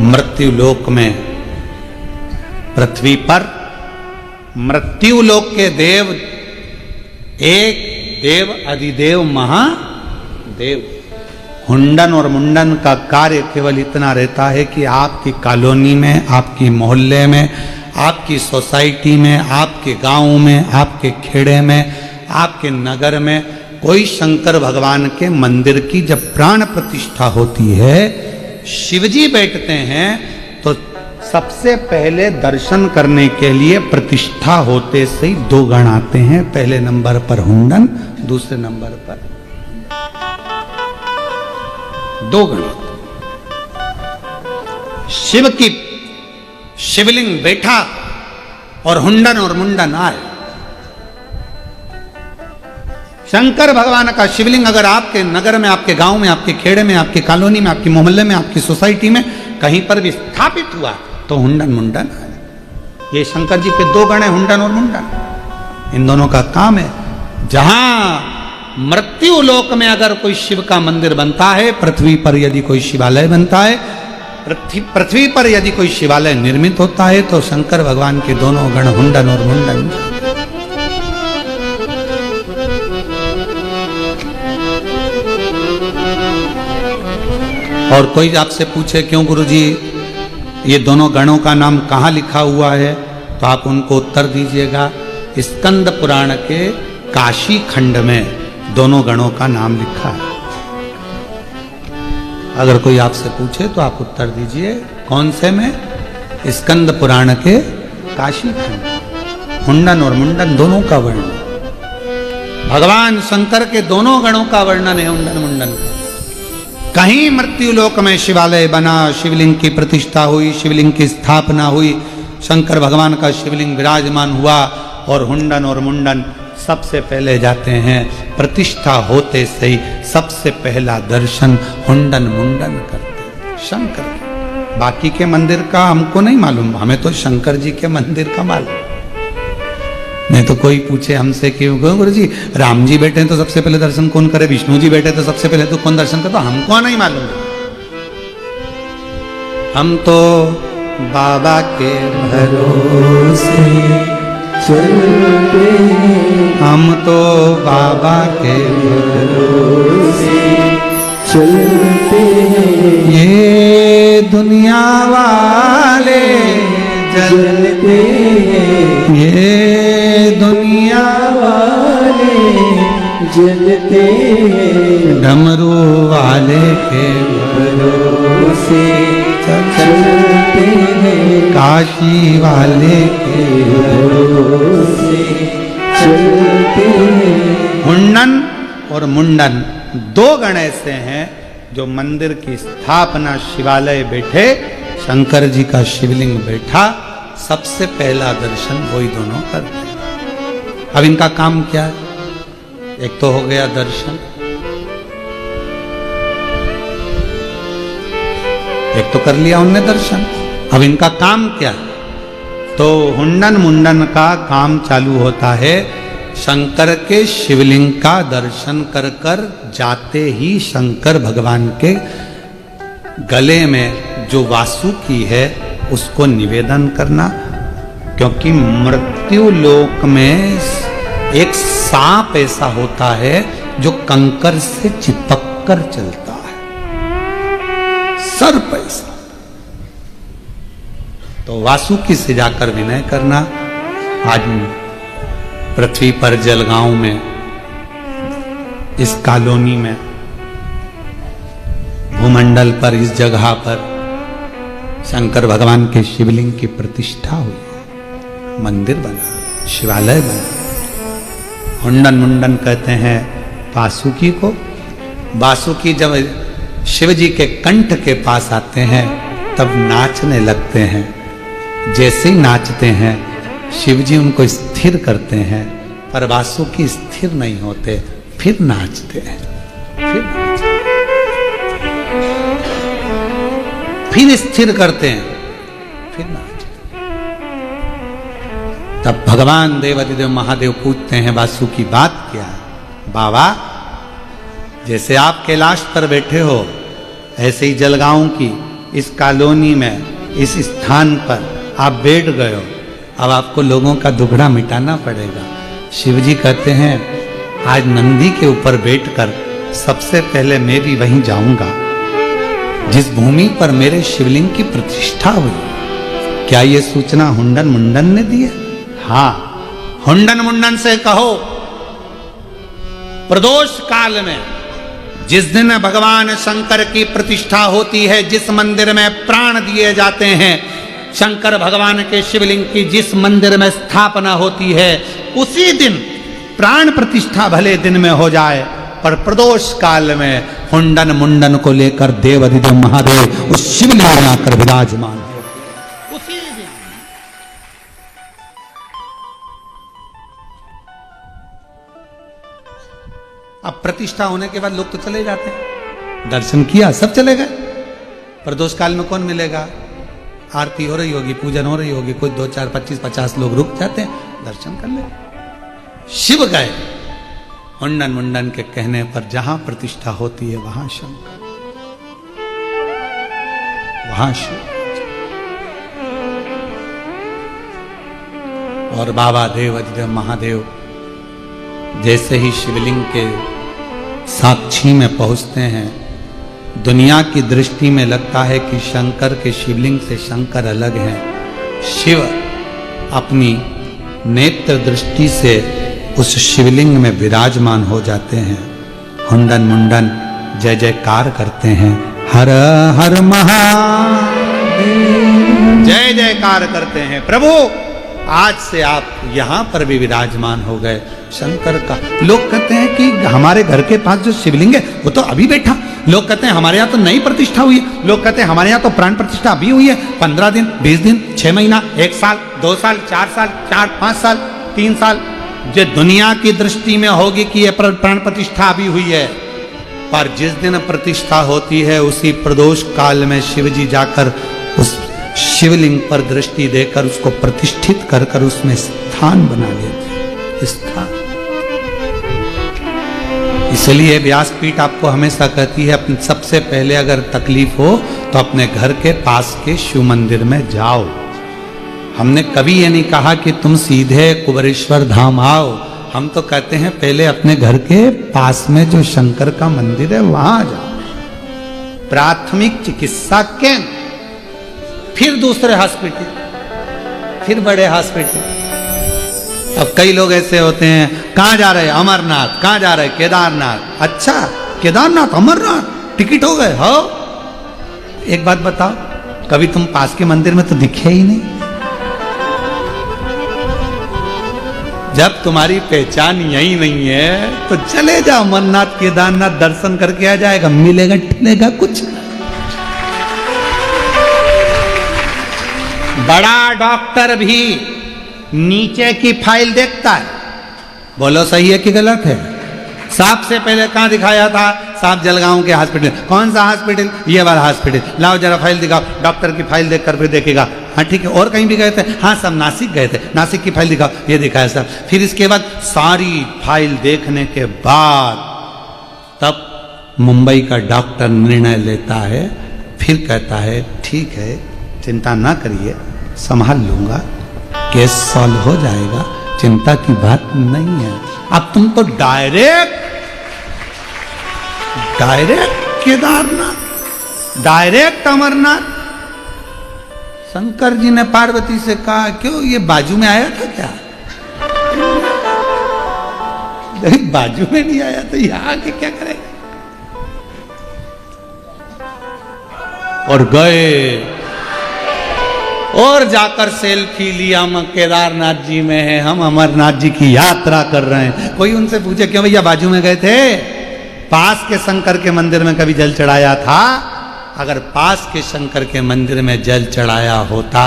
मृत्यु लोक में, पृथ्वी पर मृत्यु लोक के देव एक देव अधिदेव महादेव। हुंडन और मुंडन का कार्य केवल इतना रहता है कि आपकी कॉलोनी में, आपकी मोहल्ले में, आपकी सोसाइटी में, आपके गांव में, आपके खेड़े में, आपके नगर में कोई शंकर भगवान के मंदिर की जब प्राण प्रतिष्ठा होती है, शिवजी बैठते हैं, तो सबसे पहले दर्शन करने के लिए प्रतिष्ठा होते से ही दो गण आते हैं। पहले नंबर पर हुंडन, दूसरे नंबर पर दो गण। शिव की शिवलिंग बैठा और हुंडन और मुंडन आए। शंकर भगवान का शिवलिंग अगर आपके नगर में, आपके गांव में, आपके खेड़े में, आपकी कॉलोनी में, आपकी मोहल्ले में, आपकी सोसाइटी में कहीं पर भी स्थापित हुआ तो हुंडन मुंडन है। ये शंकर जी के दो गण हैं, हुंडन और मुंडन। इन दोनों का काम है, जहां मृत्यु लोक में अगर कोई शिव का मंदिर बनता है, पृथ्वी पर यदि कोई शिवालय बनता है, पृथ्वी पर यदि कोई शिवालय निर्मित होता है, तो शंकर भगवान के दोनों गण हुंडन और मुंडन। और कोई आपसे पूछे क्यों गुरुजी ये दोनों गणों का नाम कहाँ लिखा हुआ है, तो आप उनको उत्तर दीजिएगा, स्कंद पुराण के काशी खंड में दोनों गणों का नाम लिखा है। अगर कोई आपसे पूछे तो आप उत्तर दीजिए कौन से में, स्कंद पुराण के काशी खंड। हुंडन और मुंडन दोनों का वर्णन, भगवान शंकर के दोनों गणों का वर्णन है हुंडन मुंडन का। कहीं मृत्यु लोक में शिवालय बना, शिवलिंग की प्रतिष्ठा हुई, शिवलिंग की स्थापना हुई, शंकर भगवान का शिवलिंग विराजमान हुआ, और हुंडन और मुंडन सबसे पहले जाते हैं। प्रतिष्ठा होते से ही सबसे पहला दर्शन हुंडन मुंडन करते हैं शंकर के। बाकी के मंदिर का हमको नहीं मालूम, हमें तो शंकर जी के मंदिर का मालूम। नहीं तो कोई पूछे हमसे कि गुरु जी राम जी बैठे हैं तो सबसे पहले दर्शन कौन करे, विष्णु जी बैठे तो सबसे पहले तो कौन दर्शन करे, तो हमको नहीं मालूम। हम तो बाबा के भरोसे चलते, हम तो बाबा के भरोसे चलते, ये दुनिया वाले जलते, ये दुनिया वाले जलते, डमरू वाले के भरोसे चलते हैं, काशी वाले के भरोसे चलते हैं। हुंडन और मुंडन दो गण ऐसे हैं जो मंदिर की स्थापना, शिवालय बैठे, शंकर जी का शिवलिंग बैठा, सबसे पहला दर्शन वही दोनों करते हैं। अब इनका काम क्या है, एक तो हो गया दर्शन, एक तो कर लिया उनने दर्शन, अब इनका काम क्या है, तो हुंडन मुंडन का काम चालू होता है शंकर के शिवलिंग का दर्शन कर कर जाते ही शंकर भगवान के गले में जो वासुकी है उसको निवेदन करना, क्योंकि मृत्यु लोक में एक सांप ऐसा होता है जो कंकर से चिपक कर चलता है, सर्प ऐसा। तो वासुकी से जाकर विनय करना। आज पृथ्वी पर जलगांव में, इस कॉलोनी में, भूमंडल पर, इस जगह पर शंकर भगवान के शिवलिंग की प्रतिष्ठा हुई, मंदिर बना, शिवालय बना। हुंडन मुंडन कहते हैं वासुकी को। वासुकी जब शिव जी के कंठ के पास आते हैं तब नाचने लगते हैं। जैसे ही नाचते हैं शिव जी उनको स्थिर करते हैं, पर वासुकी स्थिर नहीं होते, फिर नाचते हैं, फिर स्थिर करते हैं, फिर नाचते। तब भगवान देवादिदेव महादेव पूछते हैं वासु की बात क्या है? बाबा, जैसे आप कैलाश पर बैठे हो ऐसे ही जलगांव की इस कॉलोनी में इस स्थान पर आप बैठ गए हो, अब आपको लोगों का दुखड़ा मिटाना पड़ेगा। शिवजी कहते हैं आज नंदी के ऊपर बैठकर सबसे पहले मैं भी वहीं जाऊंगा जिस भूमि पर मेरे शिवलिंग की प्रतिष्ठा हुई। क्या ये सूचना हुंडन मुंडन ने दी है? हाँ, हुंडन मुंडन से कहो प्रदोष काल में जिस दिन भगवान शंकर की प्रतिष्ठा होती है, जिस मंदिर में प्राण दिए जाते हैं, शंकर भगवान के शिवलिंग की जिस मंदिर में स्थापना होती है, उसी दिन प्राण प्रतिष्ठा भले दिन में हो जाए पर प्रदोष काल में हुंडन मुंडन को लेकर देवादिदेव महादेव उस शिवलिंग में आकर विराजमान है उसी दिन। अब प्रतिष्ठा होने के बाद लोग तो चले जाते हैं, दर्शन किया सब चले गए। प्रदोष काल में कौन मिलेगा? आरती हो रही होगी, पूजन हो रही होगी, कोई 2 4 25 50 लोग रुक जाते हैं, दर्शन कर ले। शिव गए हुंडन मुंडन के कहने पर, जहां प्रतिष्ठा होती है वहां शंकर, वहां शिव। और बाबा देवादिदेव महादेव जैसे ही शिवलिंग के साक्षी में पहुंचते हैं, दुनिया की दृष्टि में लगता है कि शंकर के शिवलिंग से शंकर अलग हैं। शिव अपनी नेत्र दृष्टि से उस शिवलिंग में विराजमान हो जाते हैं। हुंडन मुंडन जय जयकार करते हैं, हर हर महादेव, जय जयकार करते हैं। प्रभु आज से आप यहां पर भी विराजमान हो गए शंकर का। लोग कहते हैं कि हमारे घर के पास जो शिवलिंग है वो तो अभी बैठा। लोग कहते हैं हमारे यहाँ तो नई प्रतिष्ठा हुई है। लोग कहते हैं हमारे यहाँ तो प्राण प्रतिष्ठा अभी हुई है, 15 दिन 20 दिन 6 महीना 1 साल 2 साल 4 साल 5 साल 3 साल। जो दुनिया की दृष्टि में होगी कि यह प्राण प्रतिष्ठा अभी हुई है, पर जिस दिन प्रतिष्ठा होती है उसी प्रदोष काल में शिवजी जाकर उस शिवलिंग पर दृष्टि देकर उसको प्रतिष्ठित कर कर उसमें स्थान बना लेते। स्थान इसलिए व्यासपीठ आपको हमेशा कहती है अपने सबसे पहले अगर तकलीफ हो तो अपने घर के पास के शिव मंदिर में जाओ। हमने कभी ये नहीं कहा कि तुम सीधे कुबेरेश्वर धाम आओ, हम तो कहते हैं पहले अपने घर के पास में जो शंकर का मंदिर है वहां जाओ। प्राथमिक चिकित्सा केंद्र, फिर दूसरे हॉस्पिटल, फिर बड़े हॉस्पिटल। अब कई लोग ऐसे होते हैं, कहां जा रहे? अमरनाथ। कहां जा रहे? केदारनाथ। अच्छा केदारनाथ अमरनाथ टिकट हो गए हो? एक बात बताओ, कभी तुम पास के मंदिर में तो दिखे ही नहीं। जब तुम्हारी पहचान यही नहीं है तो चले जाओ अमरनाथ केदारनाथ, दर्शन करके आ जाएगा, मिलेगा टिलेगा कुछ। बड़ा डॉक्टर भी नीचे की फाइल देखता है। बोलो सही है कि गलत है? सबसे पहले कहां दिखाया था? साहब जलगांव के हॉस्पिटल। कौन सा हॉस्पिटल? ये वाला हॉस्पिटल। लाओ जरा फाइल दिखाओ। डॉक्टर की फाइल देखकर फिर देखेगा, हाँ ठीक है। और कहीं भी गए थे? हाँ सब नासिक गए थे। नासिक की फाइल दिखाओ, ये दिखाया सब। फिर इसके बाद सारी फाइल देखने के बाद तब मुंबई का डॉक्टर निर्णय लेता है। फिर कहता है ठीक है, चिंता ना करिए, संभाल लूंगा, केस सॉल्व हो जाएगा, चिंता की बात नहीं है। अब तुम तो डायरेक्ट केदारनाथ, डायरेक्ट अमरनाथ। शंकर जी ने पार्वती से कहा क्यों ये बाजू में आया था क्या? बाजू में नहीं आया तो यहां आके क्या करेगा? और गए और जाकर सेल्फी लिया। हम केदारनाथ जी में है, हम अमरनाथ जी की यात्रा कर रहे हैं। कोई उनसे पूछे क्यों भैया बाजू में गए थे? पास के शंकर के मंदिर में कभी जल चढ़ाया था? अगर पास के शंकर के मंदिर में जल चढ़ाया होता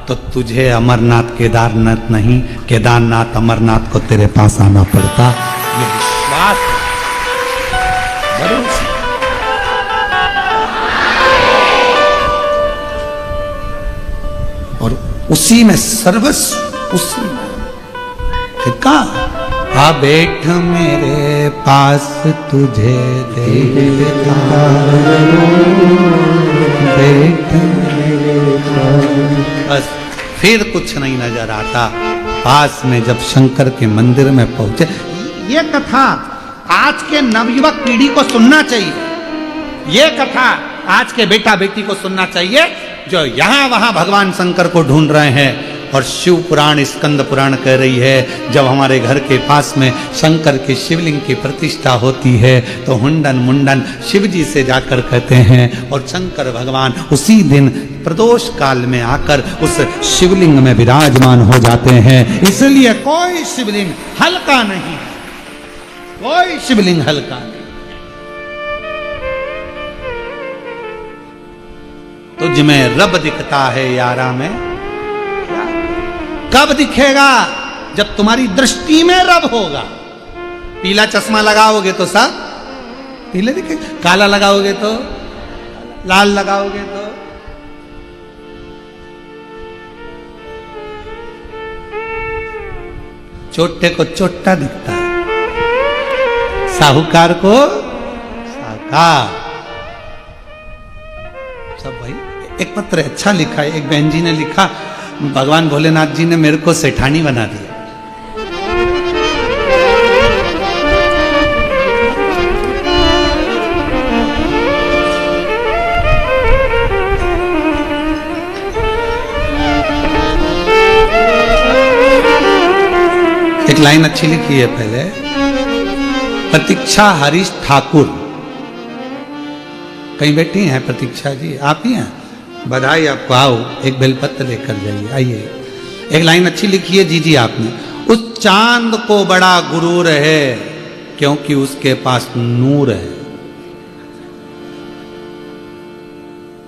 तो तुझे अमरनाथ केदारनाथ नहीं, केदारनाथ अमरनाथ को तेरे पास आना पड़ता। ये विश्वास भरोसा। और उसी में सर्वस्व, उसी में ठीक आ बैठ मेरे पास तुझे देखता बैठ मेरे पास। बस फिर कुछ नहीं नजर आता। पास में जब शंकर के मंदिर में पहुंचे, ये कथा आज के नवयुवक पीढ़ी को सुनना चाहिए। ये कथा आज के बेटा बेटी को सुनना चाहिए जो यहां वहां भगवान शंकर को ढूंढ रहे हैं। और शिव पुराण स्कंद पुराण कह रही है जब हमारे घर के पास में शंकर के शिवलिंग की प्रतिष्ठा होती है तो हुंडन मुंडन शिव जी से जाकर कहते हैं और शंकर भगवान उसी दिन प्रदोष काल में आकर उस शिवलिंग में विराजमान हो जाते हैं। इसलिए कोई शिवलिंग हल्का नहीं, कोई शिवलिंग हल्का नहीं। तुझ में रब दिखता है यारा में। कब दिखेगा? जब तुम्हारी दृष्टि में रब होगा। पीला चश्मा लगाओगे तो सब पीले दिखेगा, काला लगाओगे तो लाल लगाओगे तो। चोटे को चोट्टा दिखता है, साहूकार को साहूकार। सब भाई एक पत्र अच्छा लिखा है, एक बहन जी ने लिखा भगवान भोलेनाथ जी ने मेरे को सेठानी बना दिया। एक लाइन अच्छी लिखी है पहले, प्रतीक्षा हरीश ठाकुर। कहीं बैठी हैं प्रतीक्षा जी? आप ही हैं? बधाई आपको। आओ एक बेलपत्र लेकर जाइए, आइए। एक लाइन अच्छी लिखी है जी आपने, उस चांद को बड़ा गुरूर है क्योंकि उसके पास नूर है।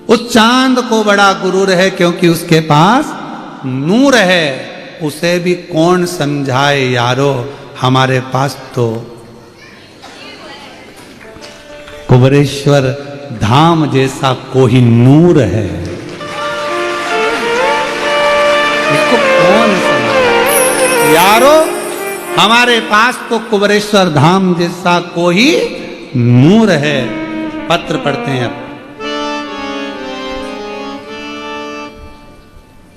उस चांद को बड़ा गुरूर है क्योंकि उसके पास नूर है। उसे भी कौन समझाए यारो, हमारे पास तो कुबरेश्वर धाम जैसा कोई नूर है। इसको कौन समझाए यारो, हमारे पास तो कुबरेश्वर धाम जैसा कोई नूर है। पत्र पढ़ते हैं अब।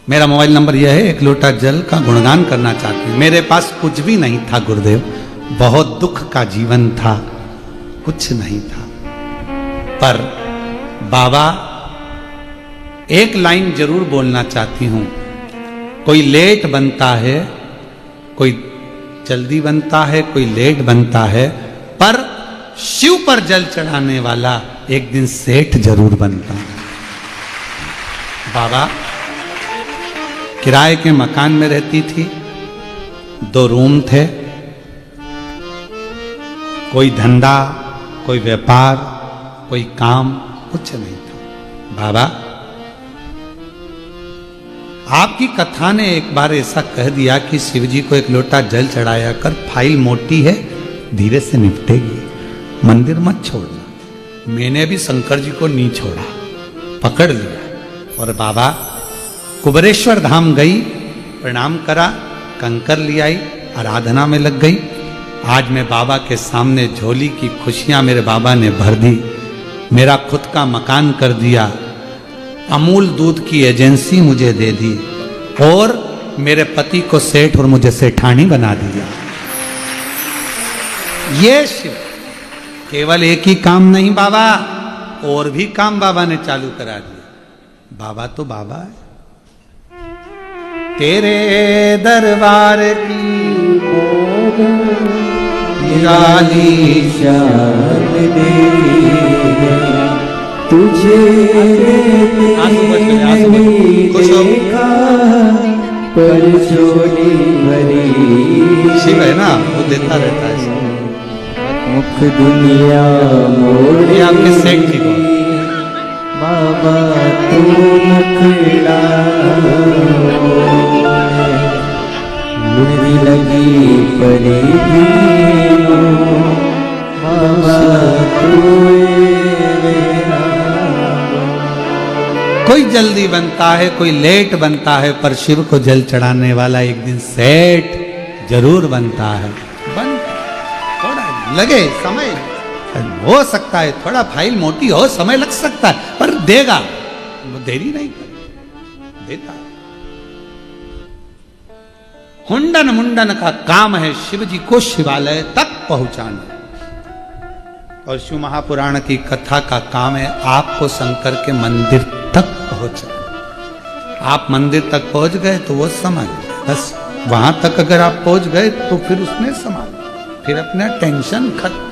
मेरा मोबाइल नंबर यह है, एक लोटा जल का गुणगान करना चाहती हूँ। मेरे पास कुछ भी नहीं था गुरुदेव, बहुत दुख का जीवन था, कुछ नहीं था। पर बाबा एक लाइन जरूर बोलना चाहती हूं। कोई लेट बनता है, कोई जल्दी बनता है, कोई लेट बनता है, पर शिव पर जल चढ़ाने वाला एक दिन सेठ जरूर बनता है। बाबा किराए के मकान में रहती थी, 2 रूम थे, कोई धंधा, कोई व्यापार, कोई काम कुछ नहीं था। बाबा आपकी कथा ने एक बार ऐसा कह दिया कि शिवजी को एक लोटा जल चढ़ाया कर, फाइल मोटी है धीरे से निपटेगी, मंदिर मत छोड़ना। मैंने भी शंकर जी को नहीं छोड़ा, पकड़ लिया और बाबा कुबरेश्वर धाम गई, प्रणाम करा, कंकर ले आई, आराधना में लग गई। आज मैं बाबा के सामने झोली की खुशियां मेरे बाबा ने भर दी, मेरा खुद का मकान कर दिया, अमूल दूध की एजेंसी मुझे दे दी और मेरे पति को सेठ और मुझे सेठानी बना दिया। ये शिव केवल एक ही काम नहीं बाबा, और भी काम बाबा ने चालू करा दिया। बाबा तो बाबा है। तेरे दरबार की निराली शान दे, तुझे नहीं देखा पर छोड़ी भरी। शिव है ना, वो देता रहता है। मुख दुनिया मोड़ आपके सेठ जी को बाबा तू मुखड़ा मुझे लगी परी बाबा तू। कोई जल्दी बनता है, कोई लेट बनता है, पर शिव को जल चढ़ाने वाला एक दिन सेठ जरूर बनता है। बन थोड़ा लगे समय, हो सकता है थोड़ा फाइल मोटी हो, समय लग सकता है, पर देगा, वो देरी नहीं करेगा, देता। हुंडन मुंडन का काम है शिव जी को शिवालय तक पहुंचाना, और शिव महापुराण की कथा का काम है आपको शंकर के मंदिर तक पहुंचाना। आप मंदिर तक पहुंच गए तो वो समझ बस, वहां तक अगर आप पहुंच गए तो फिर उसने संभाला, फिर अपना टेंशन खत्म।